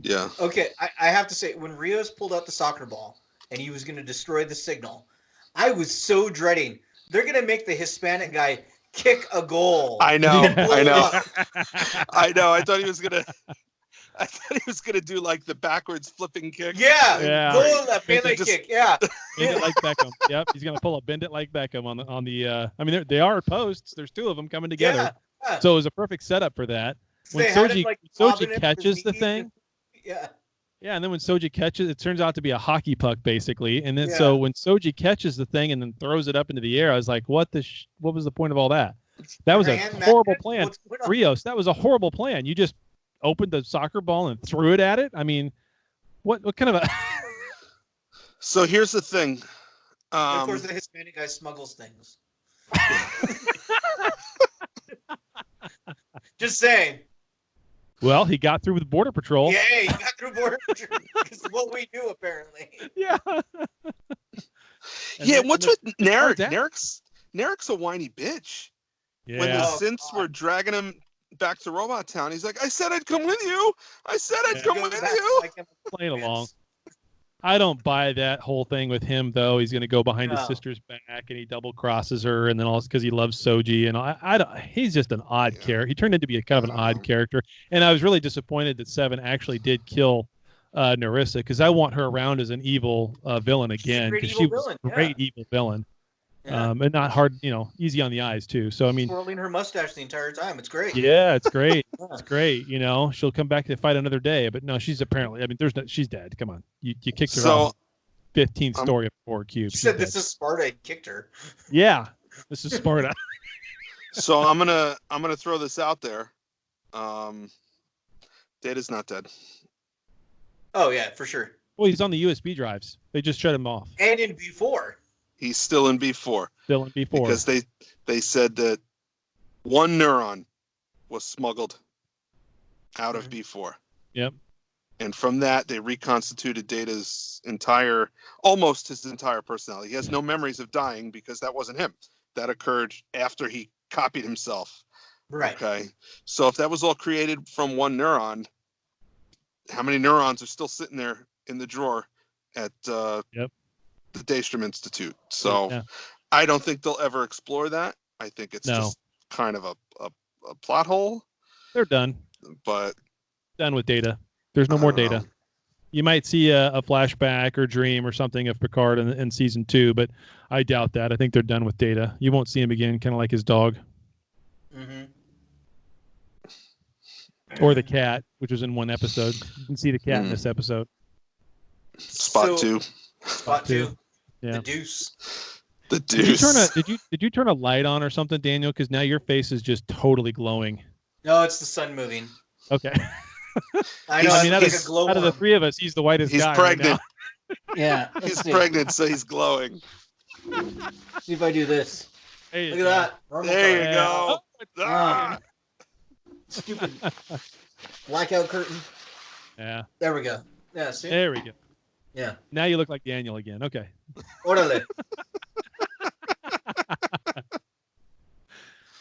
Yeah. Okay, I have to say, when Rios pulled out the soccer ball and he was going to destroy the signal, I was so dreading. They're going to make the Hispanic guy kick a goal. I know. and blow I it know. up. I know. I thought he was gonna do like the backwards flipping kick. Yeah. Goal, that Pele Just- kick, yeah. Bend it like Beckham. Yep, he's going to pull a bend it like Beckham on the I mean, they are posts. There's 2 of them coming together. Yeah. So it was a perfect setup for that. When They had him, Soji, like, bobbing Soji him catches with the his thing, knees. Yeah. yeah, and then when Soji catches, it turns out to be a hockey puck, basically. And then Yeah. so when Soji catches the thing and then throws it up into the air, I was like, what was the point of all that? That was a Grand horrible Madness? plan. What's going on? Rios, that was a horrible plan. You just opened the soccer ball and threw it at it. I mean, what kind of a So here's the thing. And of course, the Hispanic guy smuggles things. Just saying. Well, he got through with Border Patrol. Yeah, you got through border patrol. This is what we do, apparently. Yeah. Yeah, what's with Narek? Picard's Narek's a whiny bitch. Yeah. When the Oh, synths God. were dragging him back to Robot Town, he's like, I said I'd come with you. I said I'd Yeah. come Goes with back you. like him. Playing along. I don't buy that whole thing with him, though. He's going to go behind his No. sister's back and he double crosses her, and then all because he loves Soji. And I don't. He's just an odd character. He turned into be a kind of an odd character, and I was really disappointed that Seven actually did kill Narissa, because I want her around as an evil villain again, great because evil she was villain, a great evil villain, Yeah. and not hard, easy on the eyes too. So I mean, Twirling her mustache the entire time. It's great. yeah, it's great. Yeah. It's great. She'll come back to fight another day, but no, she's apparently. I mean, she's dead. Come on, you kicked her off. 15th story of 4 cubes. She said this is Sparta and kicked her. Yeah, this is Sparta. So I'm gonna throw this out there. Data's not dead. Oh, yeah, for sure. Well, he's on the USB drives. They just shut him off. And in B4. He's still in B4 Still in B4. because they said that one neuron was smuggled out of B4. Yep. And from that, they reconstituted Data's almost his entire personality. He has no memories of dying because that wasn't him. That occurred after he copied himself. Right. Okay. So if that was all created from one neuron, how many neurons are still sitting there in the drawer at the Daystrom Institute? So Yeah. I don't think they'll ever explore that. I think it's just kind of a plot hole. They're done. But Done with Data. There's no more I don't Data. know. You might see a flashback or dream or something of Picard in season 2, but I doubt that. I think they're done with Data. You won't see him again, kind of like his dog. Mm-hmm. Or the cat, which was in one episode. You can see the cat in this episode. Spot 2. Spot 2. Yeah. The Deuce. The Did Deuce. you turn a light on or something, Daniel? Because now your face is just totally glowing. No, it's the sun moving. Okay. I know. I I mean, I'm out like of, a glow out of the worm. 3 of us, he's the whitest He's guy. pregnant. Right Yeah. He's pregnant, so he's glowing. See if I do this. now. There you Look go. at that. Normal There color. you go. Ah. Stupid blackout curtain. Yeah. There we go. Yeah, see? There we go. Yeah. Now you look like Daniel again. Okay. Orale.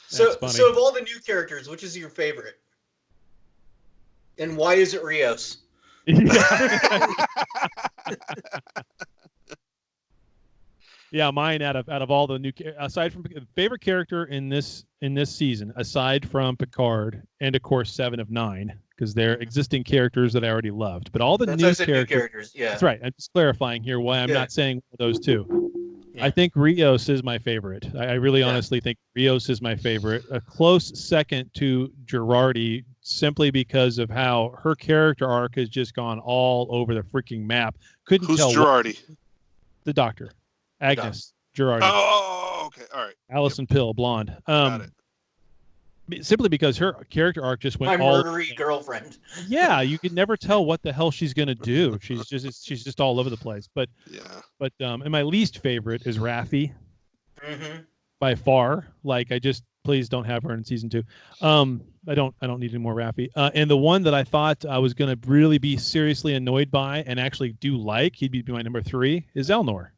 So, That's funny. so of all the new characters, which is your favorite? And why is it Rios? Yeah, mine out of all the new aside from favorite character in this season, aside from Picard and of course 7 of 9, because they're existing characters that I already loved. But all the That's why I new said characters. Yeah. That's right. I'm just clarifying here why I'm Yeah. not saying those 2. Yeah. I think Rios is my favorite. I really Yeah. honestly think Rios is my favorite. A close second to Girardi, simply because of how her character arc has just gone all over the freaking map. Couldn't Who's tell Girardi? the doctor, Agnes Girardi, Oh, okay. All right. Allison Pill, blonde. Got it. Simply because her character arc just went My all murdery girlfriend. yeah, you could never tell what the hell she's gonna do. She's just all over the place. But and my least favorite is Raffi by far. Like, please don't have her in season 2. I don't need any more Raffi. And the one that I thought I was gonna really be seriously annoyed by and actually do like, he'd be my number 3, is Elnor.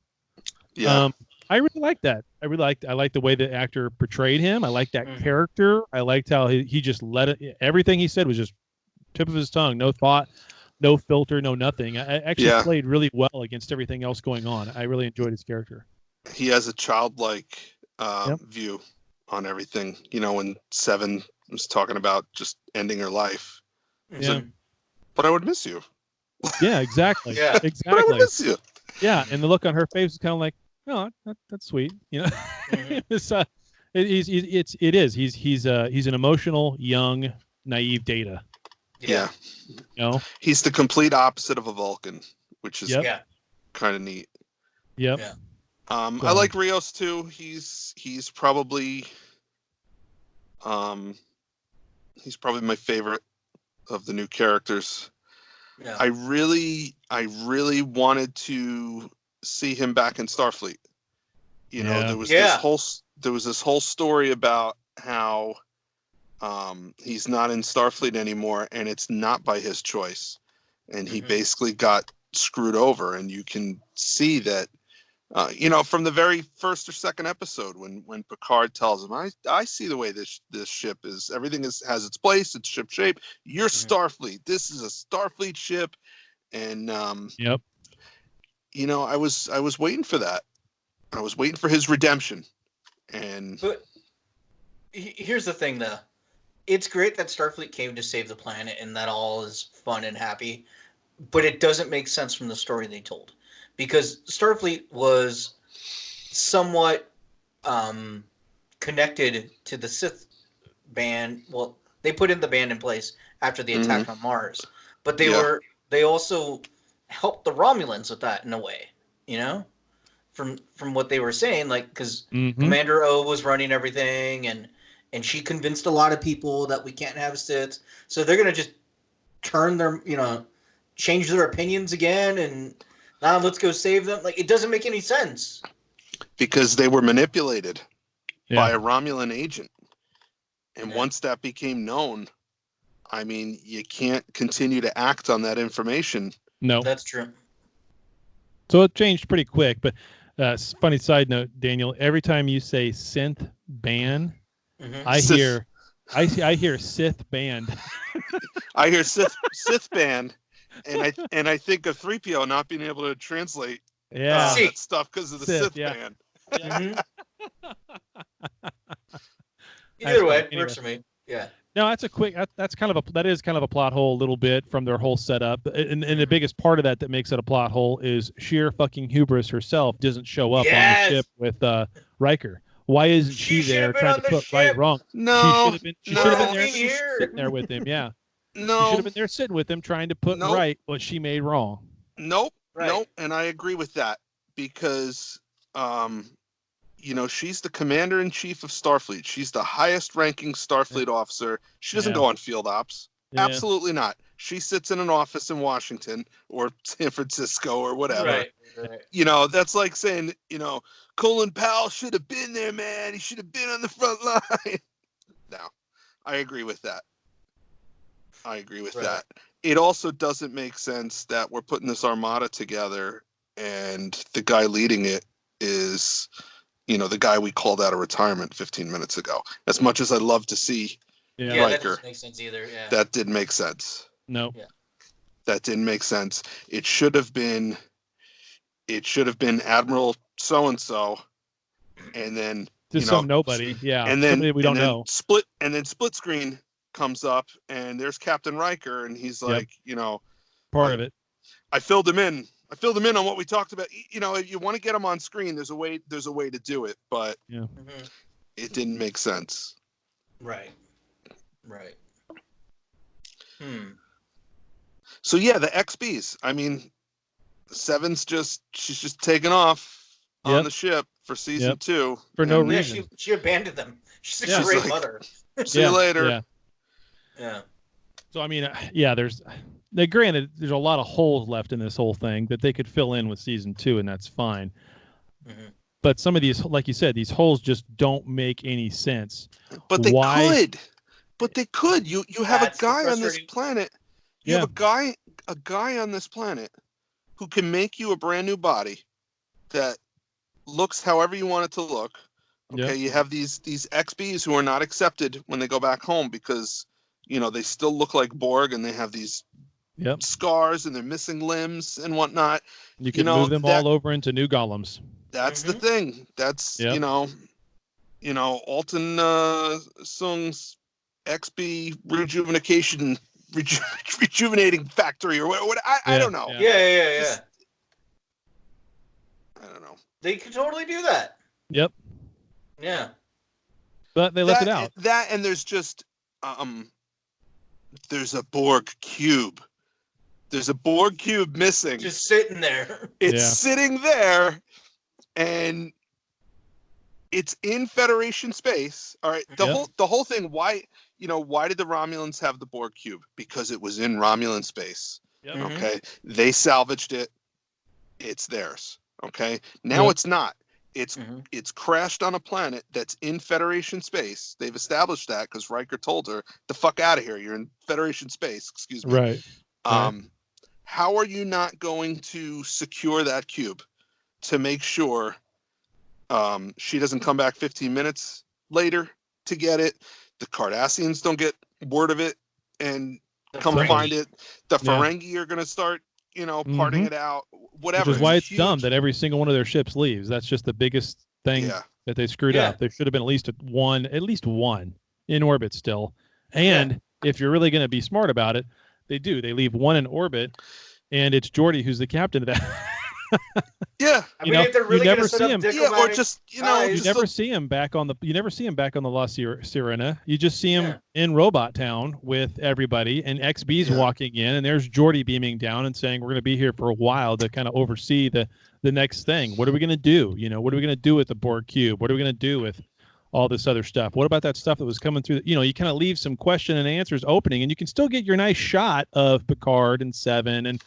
Yeah. I really like that. I like the way the actor portrayed him. I like that character. I liked how he just let it. Everything he said was just tip of his tongue, no thought, no filter, no nothing. I actually played really well against everything else going on. I really enjoyed his character. He has a childlike view on everything. You know, when Seven was talking about just ending her life, he's like, but I would miss you. Yeah, exactly. Exactly. But I would miss you. Yeah, and the look on her face is kind of like, oh, that's sweet. You know, he's an emotional, young, naive Data. Yeah. You know, he's the complete opposite of a Vulcan, which is kind of neat. Yep. Yeah. I like Rios too. He's probably my favorite of the new characters. Yeah. I really wanted to see him back in Starfleet. You know, there was this whole story about how he's not in Starfleet anymore, and it's not by his choice, and he basically got screwed over. And you can see that, you know, from the very first or second episode when Picard tells him, I see the way this ship is. Everything has its place. It's ship shape. You're Starfleet. This is a Starfleet ship, and you know, I was waiting for that. I was waiting for his redemption. But here's the thing, though. It's great that Starfleet came to save the planet and that all is fun and happy, but it doesn't make sense from the story they told. Because Starfleet was somewhat connected to the Sith band. Well, they put in the band in place after the attack on Mars. But they also helped the Romulans with that in a way, you know? From what they were saying, like, because Commander O was running everything, and she convinced a lot of people that we can't have Siths, so they're gonna just turn their, you know, change their opinions again, and now let's go save them. Like, it doesn't make any sense because they were manipulated by a Romulan agent, and once that became known, I mean, you can't continue to act on that information. No, that's true. So it changed pretty quick, but. Funny side note, Daniel. Every time you say synth band, I hear Sith band. I hear Sith band, and I think of 3PO not being able to translate that stuff because of the Sith band. Either way, works for me. Yeah. No, that's that is kind of a plot hole a little bit from their whole setup. And the biggest part of that makes it a plot hole is sheer fucking hubris herself doesn't show up on the ship with Riker. Why isn't she there trying to put right wrong? No. She should have been there sitting there with him, yeah. No. She should have been there sitting with him trying to put right what she made wrong. Nope. And I agree with that because you know, she's the commander-in-chief of Starfleet. She's the highest-ranking Starfleet officer. She doesn't go on field ops. Absolutely not. She sits in an office in Washington or San Francisco or whatever. Right. You know, that's like saying, you know, Colin Powell should have been there, man. He should have been on the front line. No, I agree with that. That. It also doesn't make sense that we're putting this armada together and the guy leading it is... you know, the guy we called out of retirement 15 minutes ago. As much as I'd love to see Riker, that doesn't make sense either. Yeah. That didn't make sense. No. Yeah. That didn't make sense. It should have been Admiral so-and-so, and then just some nobody. Yeah. And then we don't know. Split screen comes up and there's Captain Riker and he's like, you know, part of it. I filled him in on what we talked about. You know, if you want to get him on screen, there's a way to do it, but it didn't make sense. Right. So yeah, the XBs. I mean, Seven's she's just taking off on the ship for season 2 for no and- reason. She abandoned them. She's a Yeah. great She's like- mother. See you later. Yeah. Yeah. So I mean, granted, there's a lot of holes left in this whole thing that they could fill in with season 2, and that's fine. Mm-hmm. But some of these, like you said, these holes just don't make any sense. But they Why? could. But they could. You have That's a the guy on this frustrating- planet. You have a guy on this planet who can make you a brand new body that looks however you want it to look. Okay, Yep. you have these XBs who are not accepted when they go back home because they still look like Borg and they have these scars and they're missing limbs and whatnot. You can move them all over into new golems. That's the thing. That's Alton Sung's XB rejuvenating factory or what I don't know. Yeah. I don't know. They could totally do that. Yep. Yeah. But they left it out. That and there's just there's a Borg cube. There's a Borg cube missing. Just sitting there. It's sitting there and it's in Federation space. All right. The whole thing, why did the Romulans have the Borg cube? Because it was in Romulan space. Yep. Okay. They salvaged it. It's theirs. Okay. Now it's not. It's crashed on a planet that's in Federation space. They've established that because Riker told her, "The fuck out of here! You're in Federation space." Excuse me. Right. How are you not going to secure that cube to make sure she doesn't come back 15 minutes later to get it? The Cardassians don't get word of it and come find it. The Ferengi are going to start, parting it out. Whatever. Which is why it's dumb that every single one of their ships leaves. That's just the biggest thing that they screwed up. There should have been at least one in orbit still. And if you're really going to be smart about it, they do. They leave one in orbit, and it's Geordi who's the captain of that. Yeah, I mean, if they're really you never gonna set see up him. diplomatic or just You never see him back on the La Sirena. You just see him in Robot Town with everybody, and XB's walking in, and there's Geordi beaming down and saying, "We're going to be here for a while to kind of oversee the next thing. What are we going to do? What are we going to do with the Borg cube? What are we going to do with all this other stuff? What about that stuff that was coming through? You kind of leave some question and answers opening, and you can still get your nice shot of Picard and Seven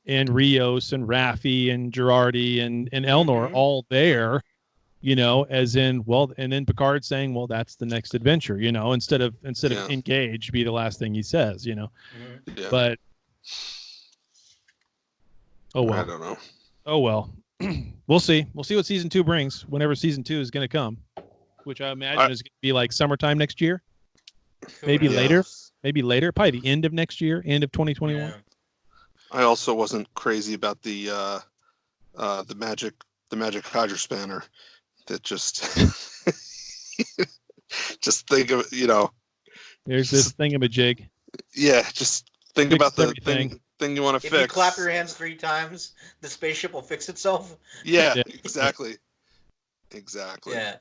and Rios and Raffi and Girardi and Elnor all there, as in, and then Picard saying, well, that's the next adventure, instead of engage be the last thing he says, but oh well. I don't know. Oh well. We'll see what season 2 brings whenever season 2 is going to come, which I imagine is going to be like summertime next year, maybe later, probably the end of next year, end of 2021. Yeah. I also wasn't crazy about the magic hydro spanner that just think of There's this thingamajig. Yeah, just think Fix about the everything. thing you want to If fix. you clap your hands 3 times, the spaceship will fix itself. Yeah, Yeah. exactly. Yeah.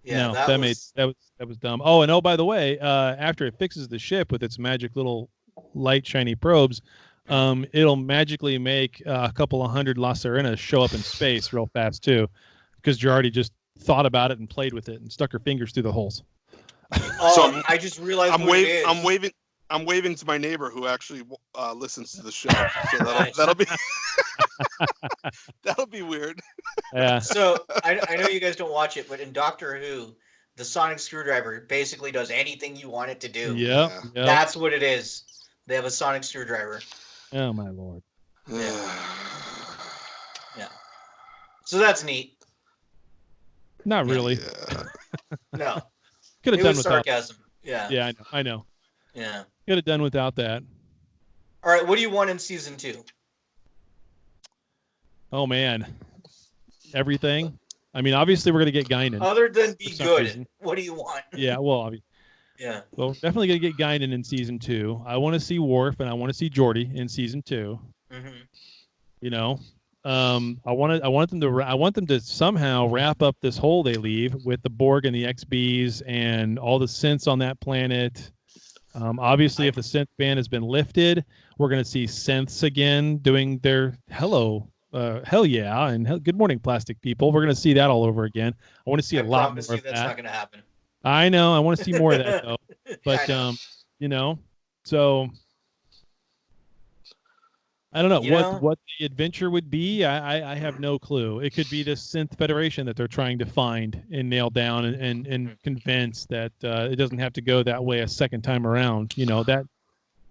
No, that was dumb. Oh, by the way, after it fixes the ship with its magic little light shiny probes, it'll magically make a couple of hundred La Serenas show up in space real fast too, because Girardi just thought about it and played with it and stuck her fingers through the holes. So I just realized I'm waving to my neighbor who actually listens to the show. So that'll be that'll be weird. Yeah. So I know you guys don't watch it, but in Doctor Who, the sonic screwdriver basically does anything you want it to do. Yep. That's what it is. They have a sonic screwdriver. Oh my lord. Yeah. So that's neat. Not really. No. Could have It done was without. sarcasm. Yeah. Yeah, I know. Yeah. Could have done without that. All right. What do you want in season 2? Oh man. Everything. I mean, obviously we're gonna get Guinan. Other than be For some good, reason. what do you want? Yeah. Well, Yeah. Well, definitely gonna get Guinan in season 2. I want to see Worf and I want to see Geordi in season 2. Mm-hmm. I want them to somehow wrap up this hole they leave with the Borg and the XBs and all the synths on that planet. Obviously, if the synth ban has been lifted, we're going to see synths again doing their hell yeah, and good morning, plastic people. We're going to see that all over again. I want to see a lot more of that. That's not going to happen. I know. I want to see more of that though. But so I don't know what the adventure would be. I have no clue. It could be this synth federation that they're trying to find and nail down and convince that it doesn't have to go that way a second time around.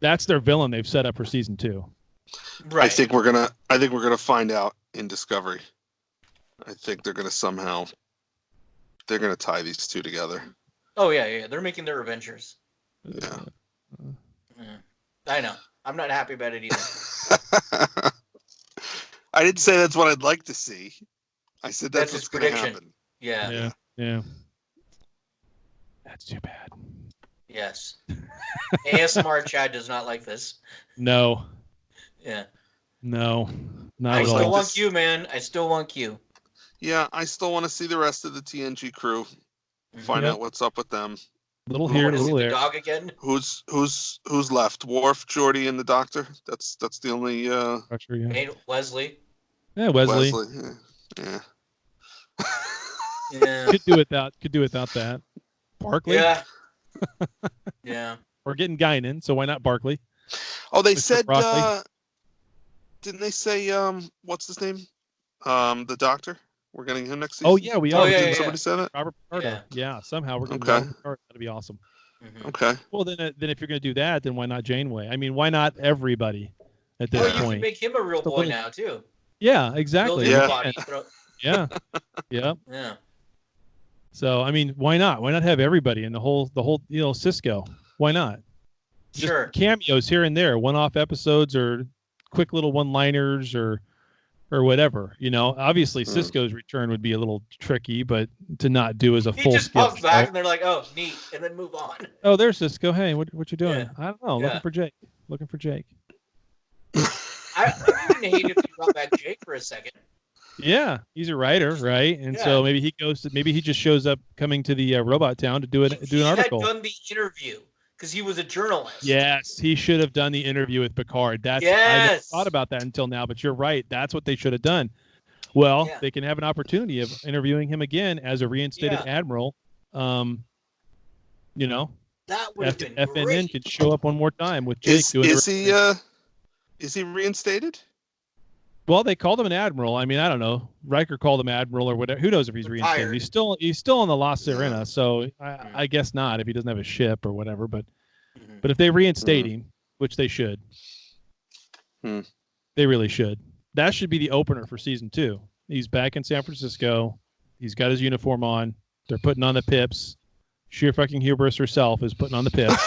That's their villain they've set up for season 2. Right. I think we're gonna find out in Discovery. I think they're gonna tie these two together. Oh yeah. They're making their adventures. Yeah. I know. I'm not happy about it either. I didn't say that's what I'd like to see. I said that's what's going to happen. Yeah. That's too bad. Yes. ASMR Chad does not like this. No. Yeah. No. Not I at all. still want Q, man. I still want Q. Yeah, I still want to see the rest of the TNG crew. Find out what's up with them. Little here, little there. The dog again. Who's left? Worf, Geordi, and the Doctor. That's the only. Wesley. Yeah, Wesley. Yeah. Yeah. Could do without that. Barkley. Yeah. Yeah. We're getting Guinan, so why not Barkley? Oh, they Mr. said. Broccoli. Didn't they say what's his name? The Doctor. We're getting him next season. Oh yeah, we are. Did somebody say that? Robert Picardo. Yeah, somehow we're going to Okay. That'd be awesome. Mm-hmm. Okay. Well, then if you're going to do that, then why not Janeway? I mean, why not everybody at this Well, you point? can make him a real boy now too. Yeah, exactly. Build his Yeah. body. Yeah. Yeah. Yeah. So I mean, why not? Why not have everybody in the whole Cisco? Why not? Sure. Just cameos here and there, one-off episodes or quick little one-liners or whatever. Obviously Cisco's return would be a little tricky, but to not do as a He full just scale. pops back and they're like, "Oh, neat," and then move on. Oh, there's Cisco. Hey, what you doing? Yeah. I don't know. Yeah. Looking for Jake. I wouldn't hate if you brought back Jake for a second. Yeah, he's a writer, right? And so maybe he just shows up coming to the robot town to do an article. He had done the interview because he was a journalist. Yes, he should have done the interview with Picard. I never thought about that until now, but you're right. That's what they should have done. Well, they can have an opportunity of interviewing him again as a reinstated admiral. That would have been FNN great. could show up one more time with Jake. Is he reinstated? Well, they called him an admiral. I mean, I don't know. Riker called him admiral or whatever. Who knows if he's reinstated? He's still on the La Sirena, so I guess not if he doesn't have a ship or whatever. But if they reinstate him, which they should, they really should. That should be the opener for season 2. He's back in San Francisco. He's got his uniform on. They're putting on the pips. Sheer fucking hubris herself is putting on the pips.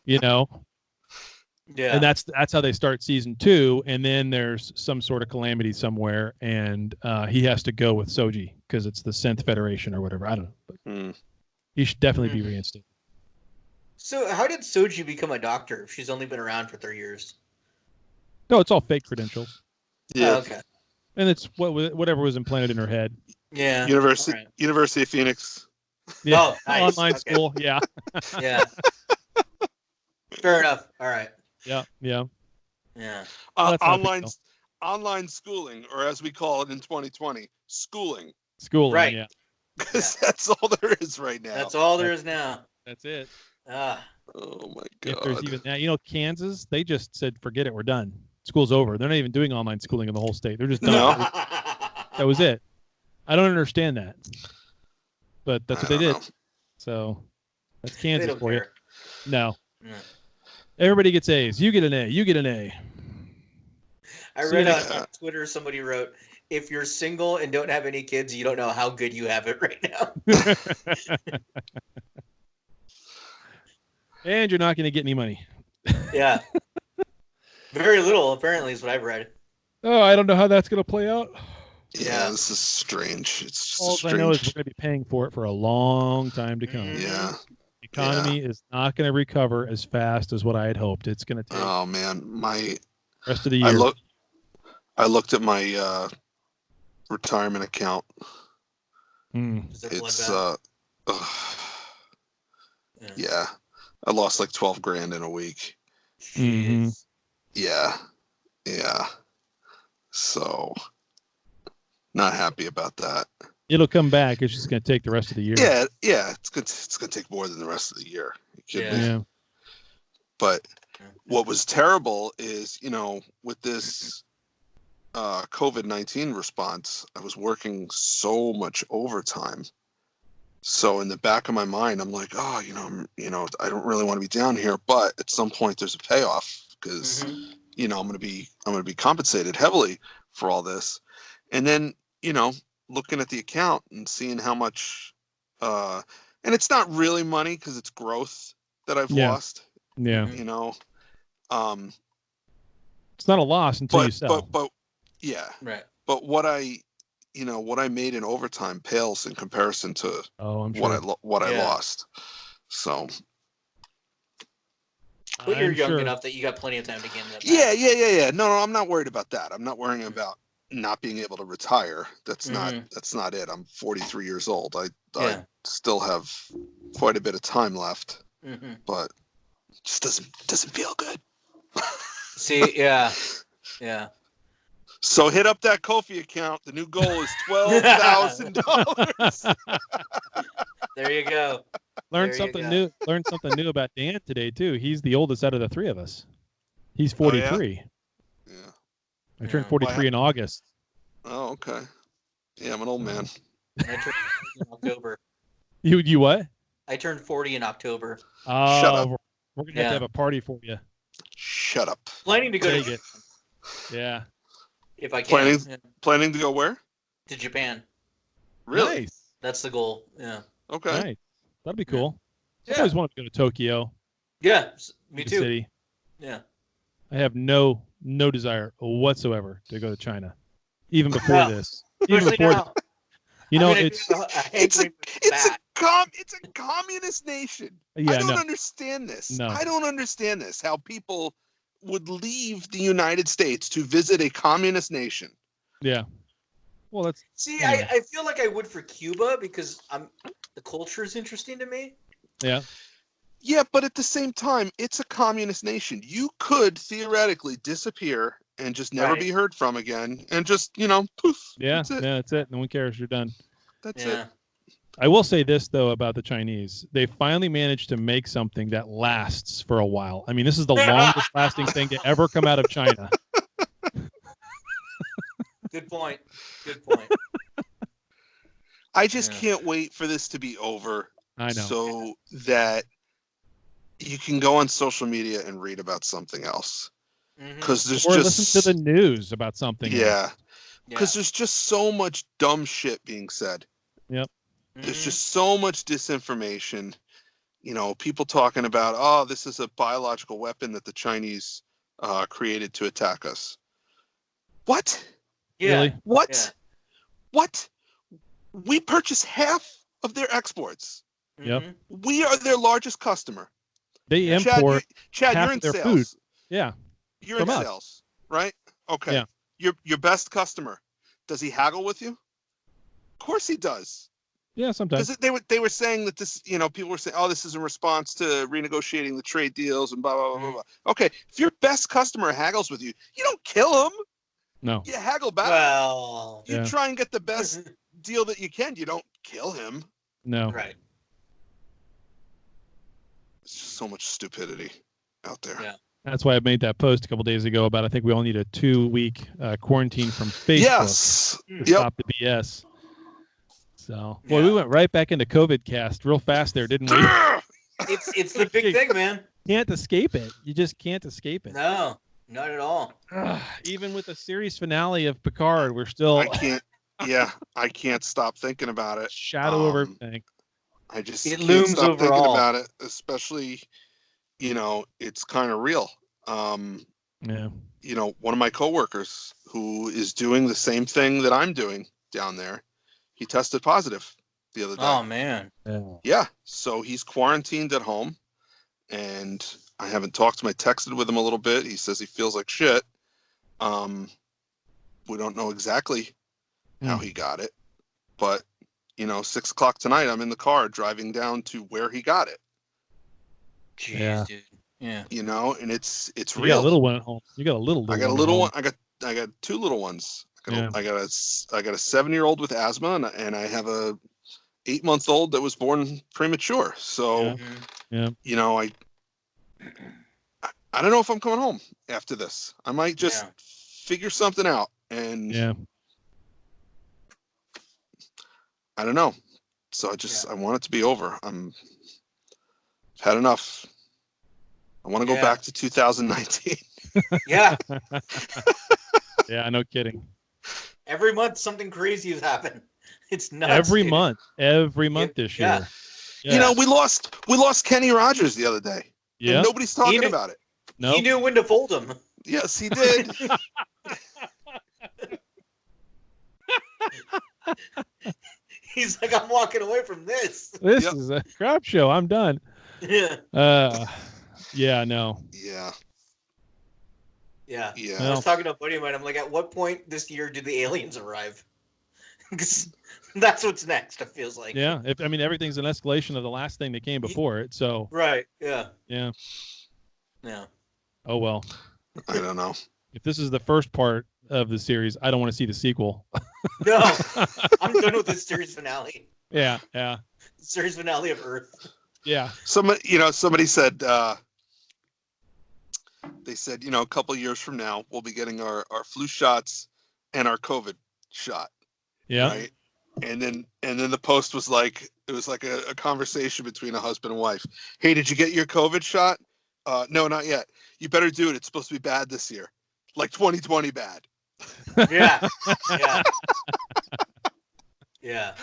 Yeah. And that's how they start season 2, and then there's some sort of calamity somewhere, and he has to go with Soji because it's the Synth Federation or whatever. I don't know. But he should definitely be reinstated. So how did Soji become a doctor if she's only been around for 3 years? No, it's all fake credentials. Yeah. Oh, okay. And it's whatever was implanted in her head. Yeah. University of Phoenix. Yeah. Oh, nice. Online school. Yeah. Yeah. Fair enough. All right. Yeah. Online schooling, or as we call it in 2020, schooling. Schooling. Right. Yeah. Because that's all there is right now. That's all there is now. That's it. Oh my god. If there's even that, Kansas, they just said, forget it, we're done. School's over. They're not even doing online schooling in the whole state. They're just done. No. That was it. I don't understand that. But that's what they did. know. So that's Kansas for care. you. No. Everybody gets A's. You get an A. You get an A. I read on Twitter, somebody wrote, if you're single and don't have any kids, you don't know how good you have it right now. And you're not going to get any money. Yeah. Very little, apparently, is what I've read. Oh, I don't know how that's going to play out. Yeah, this is strange. It's just All strange. I know is we're going to be paying for it for a long time to come. Yeah. The economy is not going to recover as fast as what I had hoped. It's going to take Oh man, my rest of the year. I looked at my retirement account. Is it It's bloodbath? yeah. I lost like 12 grand in a week. Mhm. Yeah. So not happy about that. It'll come back. It's just going to take the rest of the year. Yeah. It's gonna take more than the rest of the year. It could be. Yeah. But what was terrible is, with this COVID-19 response, I was working so much overtime. So in the back of my mind, I'm like, oh, I don't really want to be down here, but at some point there's a payoff because, I'm going to be compensated heavily for all this. And then, looking at the account and seeing how much, and it's not really money because it's growth that I've lost. Yeah. It's not a loss until you sell. But yeah. Right. But what I made in overtime pales in comparison to I'm sure. what I lost. So. Well, you're young enough that you got plenty of time to gain that back. Yeah. No, I'm not worried about that. I'm not worrying about not being able to retire. That's not it. I'm 43 years old. I still have quite a bit of time left, but it just doesn't feel good. See, yeah. So hit up that Ko-fi account. The new goal is $12,000. There you go. Learn something new about Dan today too. He's the oldest out of the three of us. He's 43. Yeah. I turned 43 in August. Oh, okay. Yeah, I'm an old man. I turned 40 in October. You what? I turned 40 in October. Oh, Shut up. We're gonna have to have a party for you. Shut up. Planning to go Take to it. Yeah. If I can. Planning to go where? To Japan. Really? Nice. That's the goal. Yeah. Okay. Nice. That'd be cool. Yeah. I always wanted to go to Tokyo. Yeah. Me too. City. Yeah. I have no desire whatsoever to go to China, even before this. Even before this. It's a communist nation. Yeah, I don't understand this. No. I don't understand this. How people would leave the United States to visit a communist nation. Yeah. Well, that's. See, anyway. I feel like I would for Cuba because the culture is interesting to me. Yeah. Yeah, but at the same time, it's a communist nation. You could theoretically disappear and just never be heard from again, and just poof. Yeah, that's it. No one cares. You're done. That's it. I will say this though about the Chinese: they finally managed to make something that lasts for a while. I mean, this is the longest lasting thing to ever come out of China. Good point. I just can't wait for this to be over. I know. So that you can go on social media and read about something else. Because there's or just listen to the news about something. Yeah. Because there's just so much dumb shit being said. Yep. There's just so much disinformation. People talking about, oh, this is a biological weapon that the Chinese created to attack us. What? Yeah. Really? What? Yeah. What? We purchase half of their exports. Yep. We are their largest customer. They import Chad, half you're in their sales. food. Yeah. You're in From us. sales, right? Okay. Yeah. Your best customer. Does he haggle with you? Of course he does. Yeah, sometimes. Because they were saying that this, people were saying, oh, this is in response to renegotiating the trade deals and blah, blah, blah, blah, blah. Okay, if your best customer haggles with you, you don't kill him. No. You haggle back. Well, you try and get the best deal that you can. You don't kill him. No. Right. It's just so much stupidity out there. Yeah. That's why I made that post a couple days ago about I think we all need a 2-week quarantine from Facebook Yes. to stop the BS. So, well, we went right back into COVID cast real fast there, didn't we? It's the big thing, man. Can't escape it. You just can't escape it. No, not at all. Even with the series finale of Picard, we're still. I can't. Yeah, I can't stop thinking about it. Shadow over everything. I just it can't looms stop over thinking all. about it, especially, it's kind of real. Yeah. One of my coworkers who is doing the same thing that I'm doing down there, he tested positive the other day. Oh man. Yeah. So he's quarantined at home, and I haven't talked to him. I texted with him a little bit. He says he feels like shit. We don't know exactly how he got it, but 6:00 tonight, I'm in the car driving down to where he got it. Jeez, Yeah. dude. Yeah. You know, and it's You got real. a little one at home. You got a little. I got a at little home. one. I got two little ones. Yeah. I got a 7-year-old with asthma, and I have a 8-month-old that was born premature. So, Yeah. Yeah. you know, I don't know if I'm coming home after this. I might just figure something out, and Yeah. I don't know. So I want it to be over. I've had enough. I want to go back to 2019. Yeah. Yeah. No kidding. Every month something crazy has happened. It's nuts. Every dude. month this Yeah. year. Yeah. You know, we lost Kenny Rogers the other day. Yeah. And nobody's talking about it. No. He knew when to fold him. Yes, he did. He's like, I'm walking away from this. This is a crap show. I'm done. Yeah. Yeah. No. Yeah. Yeah. Yeah. I was talking to a buddy of mine. I'm like, at what point this year do the aliens arrive? Because that's what's next. It feels like. Yeah. Everything's an escalation of the last thing that came before it. So. Right. Yeah. Yeah. Yeah. Oh well. I don't know. If this is the first part of the series, I don't want to see the sequel. No, I'm done with this series finale. Yeah. Yeah. Series finale of Earth. Yeah. Somebody said, they said, a couple of years from now, we'll be getting our flu shots and our COVID shot. Yeah. Right. And then the post was like, it was like a conversation between a husband and wife. Hey, did you get your COVID shot? No, not yet. You better do it. It's supposed to be bad this year. Like 2020 bad. Yeah. Yeah. Yeah.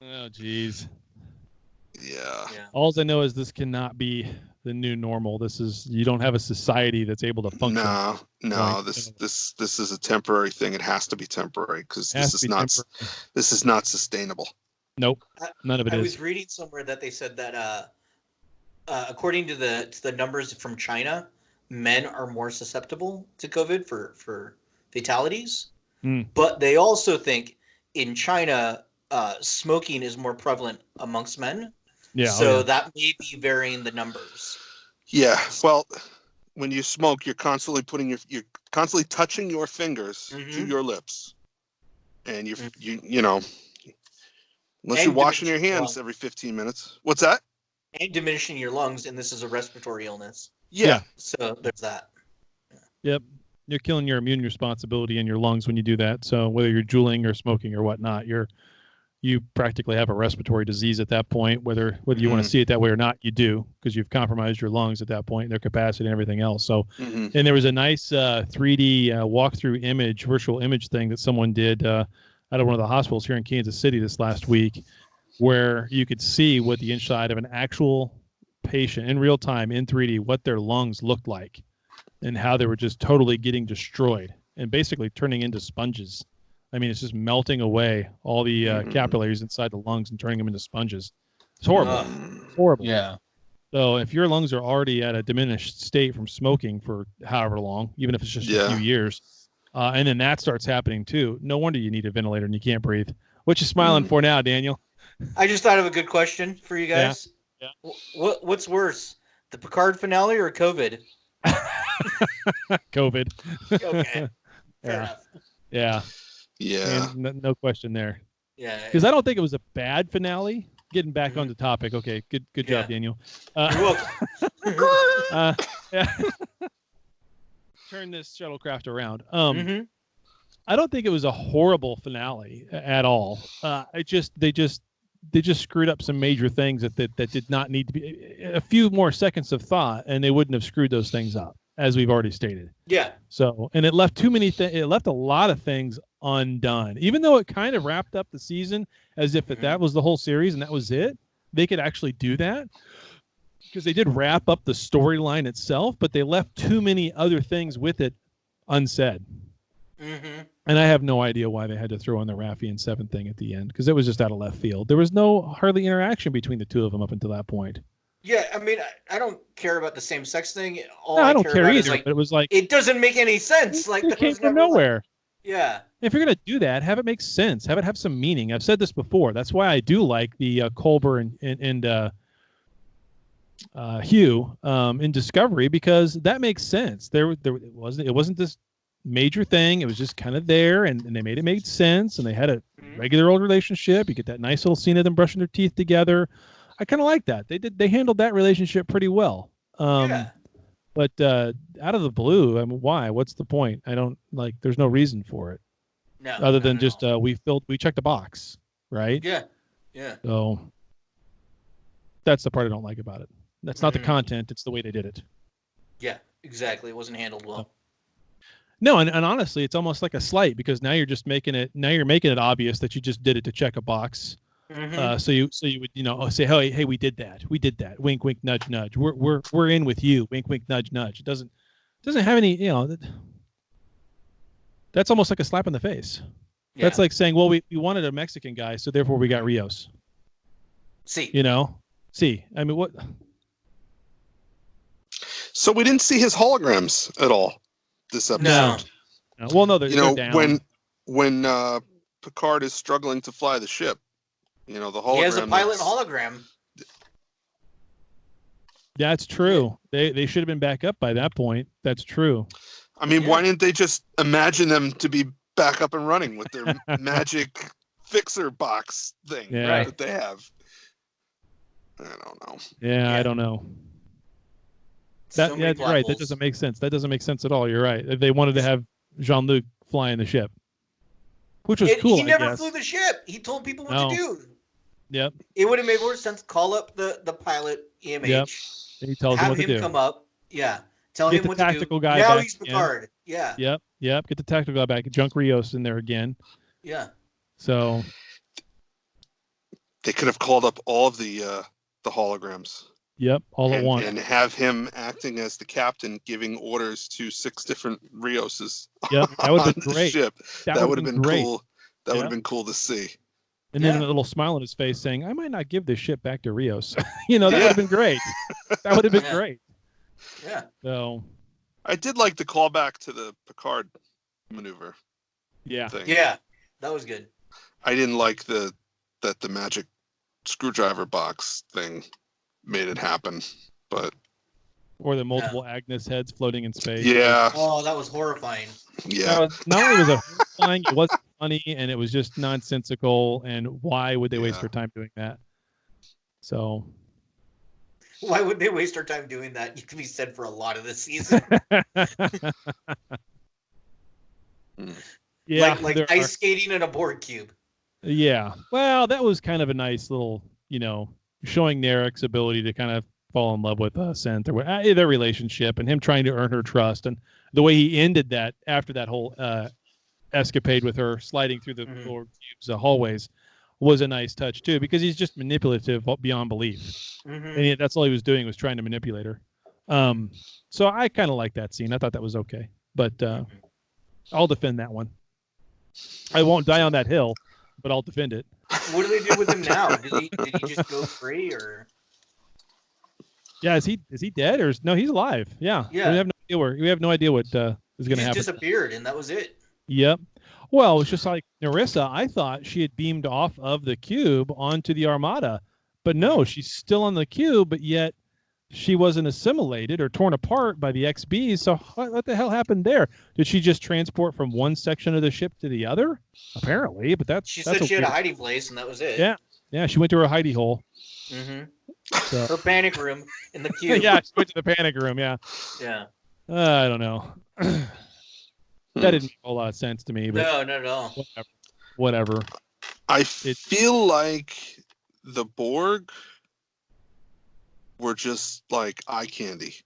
Oh, geez. Yeah. All I know is this cannot be the new normal. You don't have a society that's able to function. No. Right. This is a temporary thing. It has to be temporary because this is not sustainable. Nope. None of it I is. was reading somewhere that they said that according to the numbers from China, men are more susceptible to COVID for fatalities. But they also think in China, smoking is more prevalent amongst men. Yeah. So that may be varying the numbers. Yeah. Well, when you smoke, you're constantly you're constantly touching your fingers to your lips, and unless you're washing your hands every 15 minutes. What's that? And diminishing your lungs, and this is a respiratory illness. Yeah. So there's that. Yep. You're killing your immune responsibility in your lungs when you do that. So whether you're juuling or smoking or whatnot, you practically have a respiratory disease at that point. Whether you want to see it that way or not, you do, because you've compromised your lungs at that point, their capacity and everything else. So, and there was a nice 3D walkthrough virtual image thing that someone did out of one of the hospitals here in Kansas City this last week, where you could see what the inside of an actual patient in real time in 3D, what their lungs looked like and how they were just totally getting destroyed and basically turning into sponges. I mean, it's just melting away all the capillaries inside the lungs and turning them into sponges. It's horrible. Horrible. Yeah. So if your lungs are already at a diminished state from smoking for however long, even if it's just a few years, and then that starts happening too, no wonder you need a ventilator and you can't breathe. What you smiling for now, Daniel? I just thought of a good question for you guys. Yeah. What's worse, the Picard finale or COVID? COVID. Okay. Fair enough. Yeah. Yeah. And no question there. Yeah. Because I don't think it was a bad finale. Getting back on the topic. Okay. Good job, Daniel. You're welcome. Turn this shuttlecraft around. I don't think it was a horrible finale at all. They just screwed up some major things that did not need to be. A few more seconds of thought, and they wouldn't have screwed those things up, as we've already stated. Yeah. So, and it left too many things. It left a lot of things undone. Even though it kind of wrapped up the season as if that was the whole series and that was it, they could actually do that because they did wrap up the storyline itself, but they left too many other things with it unsaid. And I have no idea why they had to throw in the Raffi and Seven thing at the end, because it was just out of left field. There was hardly interaction between the two of them up until that point. Yeah, I mean, I don't care about the same sex thing. I don't care either. But it was like it doesn't make any sense. Like it came from nowhere. Yeah. If you're gonna do that, have it make sense. Have it have some meaning. I've said this before. That's why I do like the Culber and Hugh in Discovery, because that makes sense. It wasn't this major thing. It was just kind of there, and they made sense, and they had a regular old relationship. You get that nice little scene of them brushing their teeth together. I kind of like that. They handled that relationship pretty well. But out of the blue, I mean, why? What's the point? I don't like. There's no reason for it. No. Other than just we checked the box, right? Yeah. Yeah. So that's the part I don't like about it. That's not the content; it's the way they did it. Yeah, exactly. It wasn't handled well. No, and honestly, it's almost like a slight, because now you're making it obvious that you just did it to check a box. So you would say, hey, we did that, wink, wink, nudge, nudge. We're in with you, wink, wink, nudge, nudge. It doesn't have any, that's almost like a slap in the face. Yeah. That's like saying, well, we wanted a Mexican guy, so therefore we got Rios. I mean, what? So we didn't see his holograms at all this episode. No. Well, no, they're down. when Picard is struggling to fly the ship, the hologram. He has a pilot hologram. That's true. They should have been back up by that point. That's true. I mean, why didn't they just imagine them to be back up and running with their magic fixer box thing that they have? I don't know. Yeah, I don't know. That's right. That doesn't make sense. That doesn't make sense at all. You're right. They wanted to have Jean-Luc flying the ship, which was cool. He never flew the ship. He told people what to do. Yep. It would have made more sense to call up the pilot EMH. Yep. And he tells him what to do. Have him come up. Yeah. Tell him what to do. Get the tactical guy now back. He's Picard. Yeah. Yep. Get the tactical guy back. Junk Rios in there again. Yeah. So they could have called up all of the holograms. Yep, all at once. And have him acting as the captain, giving orders to 6 different Rioses. Yep, that would have been great. Ship. That would have been cool. That would have been cool to see. And then a little smile on his face saying, I might not give this ship back to Rios. That would have been great. That would have been great. Yeah. So I did like the callback to the Picard maneuver. Yeah. Thing. Yeah. That was good. I didn't like that the magic screwdriver box thing made it happen, or the multiple Agnes heads floating in space. Yeah. Oh, that was horrifying. Yeah. Not only was it horrifying, it wasn't funny, and it was just nonsensical. And why would they waste their time doing that? So. Why would they waste their time doing that? You can be said for a lot of this season. Yeah. Like ice skating in a board cube. Yeah. Well, that was kind of a nice little, showing Narek's ability to kind of fall in love with Sent, or their relationship, and him trying to earn her trust, and the way he ended that after that whole escapade with her sliding through the board cubes, hallways, was a nice touch too, because he's just manipulative beyond belief, and that's all he was doing, was trying to manipulate her. So I kind of like that scene. I thought that was okay, but I'll defend that one. I won't die on that hill, but I'll defend it. What do they do with him now? Did he just go free, or? Yeah, is he dead, or no? He's alive. Yeah. We have no idea what is going to happen. He disappeared, and that was it. Yep. Well, it's just like Narissa. I thought she had beamed off of the cube onto the Armada, but no, she's still on the cube, but yet she wasn't assimilated or torn apart by the XBs. So what the hell happened there? Did she just transport from one section of the ship to the other? Apparently, but she said she had a hiding place, and that was it. Yeah, she went to her hidey hole. So. Her panic room in the cube. Yeah, she went to the panic room. Yeah. I don't know. That didn't make a whole lot of sense to me. But no, not at all. Whatever. I feel like the Borg were just like eye candy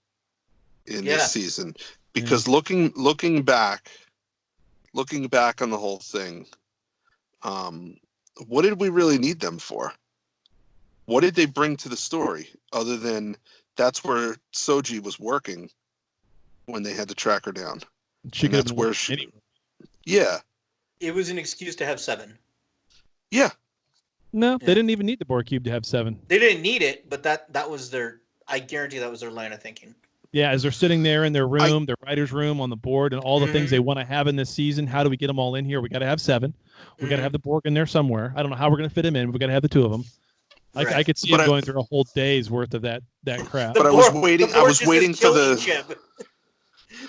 in this season, because looking back on the whole thing, what did we really need them for? What did they bring to the story other than that's where Soji was working when they had to track her down? That's where she. Yeah. It was an excuse to have 7. Yeah. No, they didn't even need the Borg cube to have 7. They didn't need it, but that was their. I guarantee that was their line of thinking. Yeah, as they're sitting there in their room, their writer's room on the board, and all the things they want to have in this season. How do we get them all in here? We got to have 7. We got to have the Borg in there somewhere. I don't know how we're going to fit them in. We got to have the 2 of them. I could see him going through a whole day's worth of that crap. But I was waiting for the.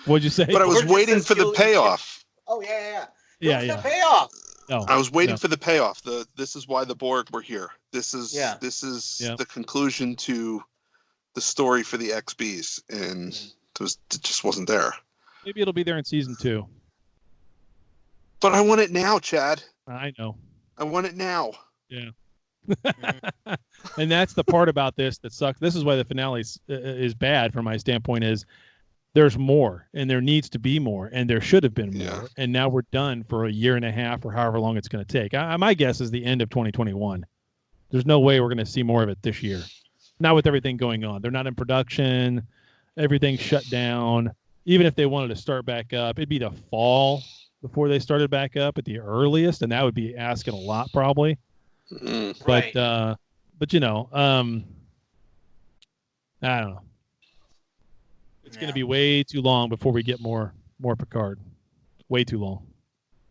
What'd you say? But I was waiting for the payoff. Oh yeah. Yeah. The payoff. No, I was waiting for the payoff. This is why the Borg were here. This is the conclusion to the story for the XBs, and it just wasn't there. Maybe it'll be there in season 2. But I want it now, Chad. I know. I want it now. Yeah. And that's the part about this that sucks. This is why the finale is bad from my standpoint, is there's more, and there needs to be more, and there should have been more. Yeah. And now we're done for a year and a half or however long it's going to take. My guess is the end of 2021. There's no way we're going to see more of it this year. Not with everything going on. They're not in production. Everything's shut down. Even if they wanted to start back up, it'd be the fall before they started back up at the earliest, and that would be asking a lot probably. Right. But you know, I don't know. It's going to be way too long before we get more Picard. Way too long.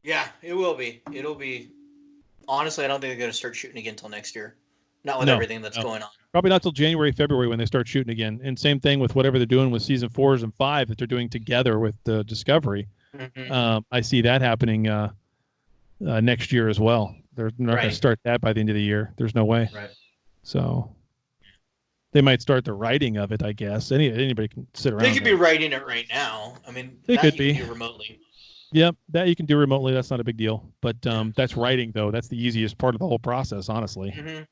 Yeah, it will be. It'll be. Honestly, I don't think they're going to start shooting again until next year. Not with everything that's going on. Probably not till January, February when they start shooting again. And same thing with whatever they're doing with season 4s and 5 that they're doing together with the Discovery. Mm-hmm. I see that happening next year as well. They're not going to start that by the end of the year. There's no way. Right. So they might start the writing of it, I guess. Anybody can sit around. They could be writing it right now. I mean, they could be do remotely. Yep, that you can do remotely. That's not a big deal. But that's writing, though. That's the easiest part of the whole process, honestly. Mm-hmm.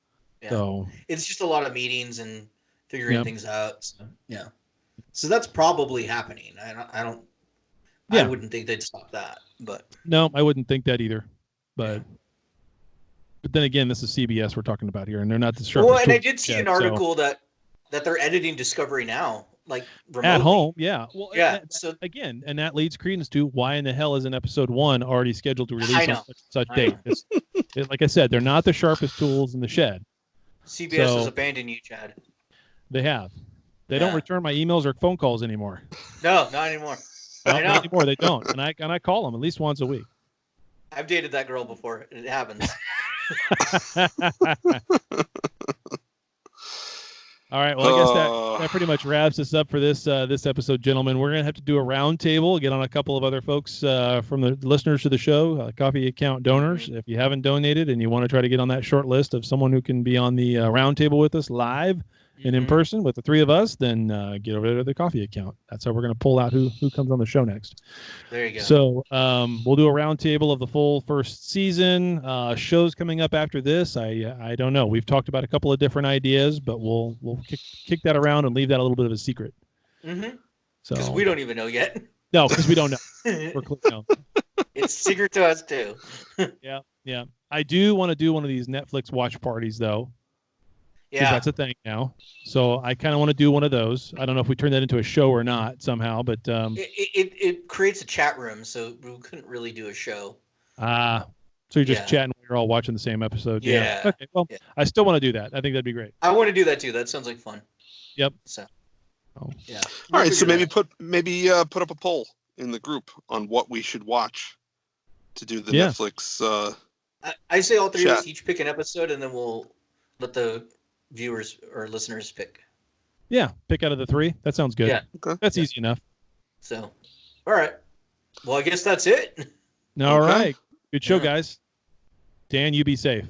Yeah. So it's just a lot of meetings and figuring things out. So, yeah. So that's probably happening. I wouldn't think they'd stop that. But no, I wouldn't think that either. But then again, this is CBS we're talking about here, and they're not the sharpest. Well, and I did see an article that they're editing Discovery now, like remotely. At home. Yeah. Well, yeah. So again, and that leads credence to why in the hell isn't episode 1 already scheduled to release on such date? Like I said, they're not the sharpest tools in the shed. CBS has abandoned you, Chad. They have. They don't return my emails or phone calls anymore. No, not anymore. Not anymore. They don't, and I call them at least once a week. I've dated that girl before. It happens. All right. Well, I guess that pretty much wraps us up for this episode, gentlemen. We're gonna have to do a round table, get on a couple of other folks from the listeners to the show, coffee account donors. If you haven't donated and you want to try to get on that short list of someone who can be on the round table with us live and in person with the 3 of us, then get over to the coffee account. That's how we're gonna pull out who comes on the show next. There you go. So we'll do a round table of the full first season. Shows coming up after this. I don't know. We've talked about a couple of different ideas, but we'll kick that around and leave that a little bit of a secret. Mm-hmm. So because we don't even know yet. No, because we don't know. It's secret to us too. Yeah. I do want to do one of these Netflix watch parties though. Yeah, that's a thing now. So I kind of want to do one of those. I don't know if we turn that into a show or not somehow, but it creates a chat room, so we couldn't really do a show. So you're just chatting when you're all watching the same episode. Yeah. Okay. Well, I still want to do that. I think that'd be great. I want to do that too. That sounds like fun. Yep. So. Yeah. All right. So maybe put up a poll in the group on what we should watch to do the Netflix. I say all 3 of us each pick an episode, and then we'll let the viewers or listeners pick. Yeah, pick out of the 3. That sounds good. Yeah, okay. That's easy enough. So, all right. Well, I guess that's it. All right. Good show, guys. Dan, you be safe.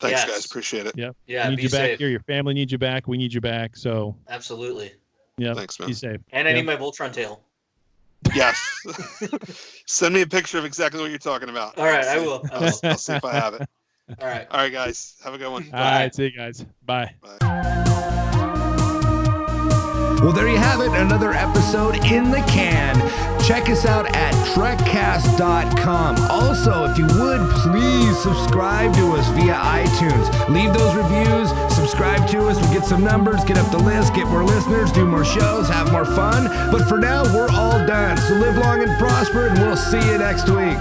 Thanks, guys. Appreciate it. Yep. Yeah. We need be you safe. back here. Your family needs you back. We need you back. So. Absolutely. Yeah. Thanks, man. Be safe. And I need my Voltron tail. Yes. Send me a picture of exactly what you're talking about. All right, I will. I'll see if I have it. All right. All right, guys. Have a good one. All right. See you guys. Bye. Well, there you have it. Another episode in the can. Check us out at Trekcast.com. Also, if you would, please subscribe to us via iTunes. Leave those reviews. Subscribe to us. We'll get some numbers, get up the list, get more listeners, do more shows, have more fun. But for now, we're all done. So live long and prosper, and we'll see you next week.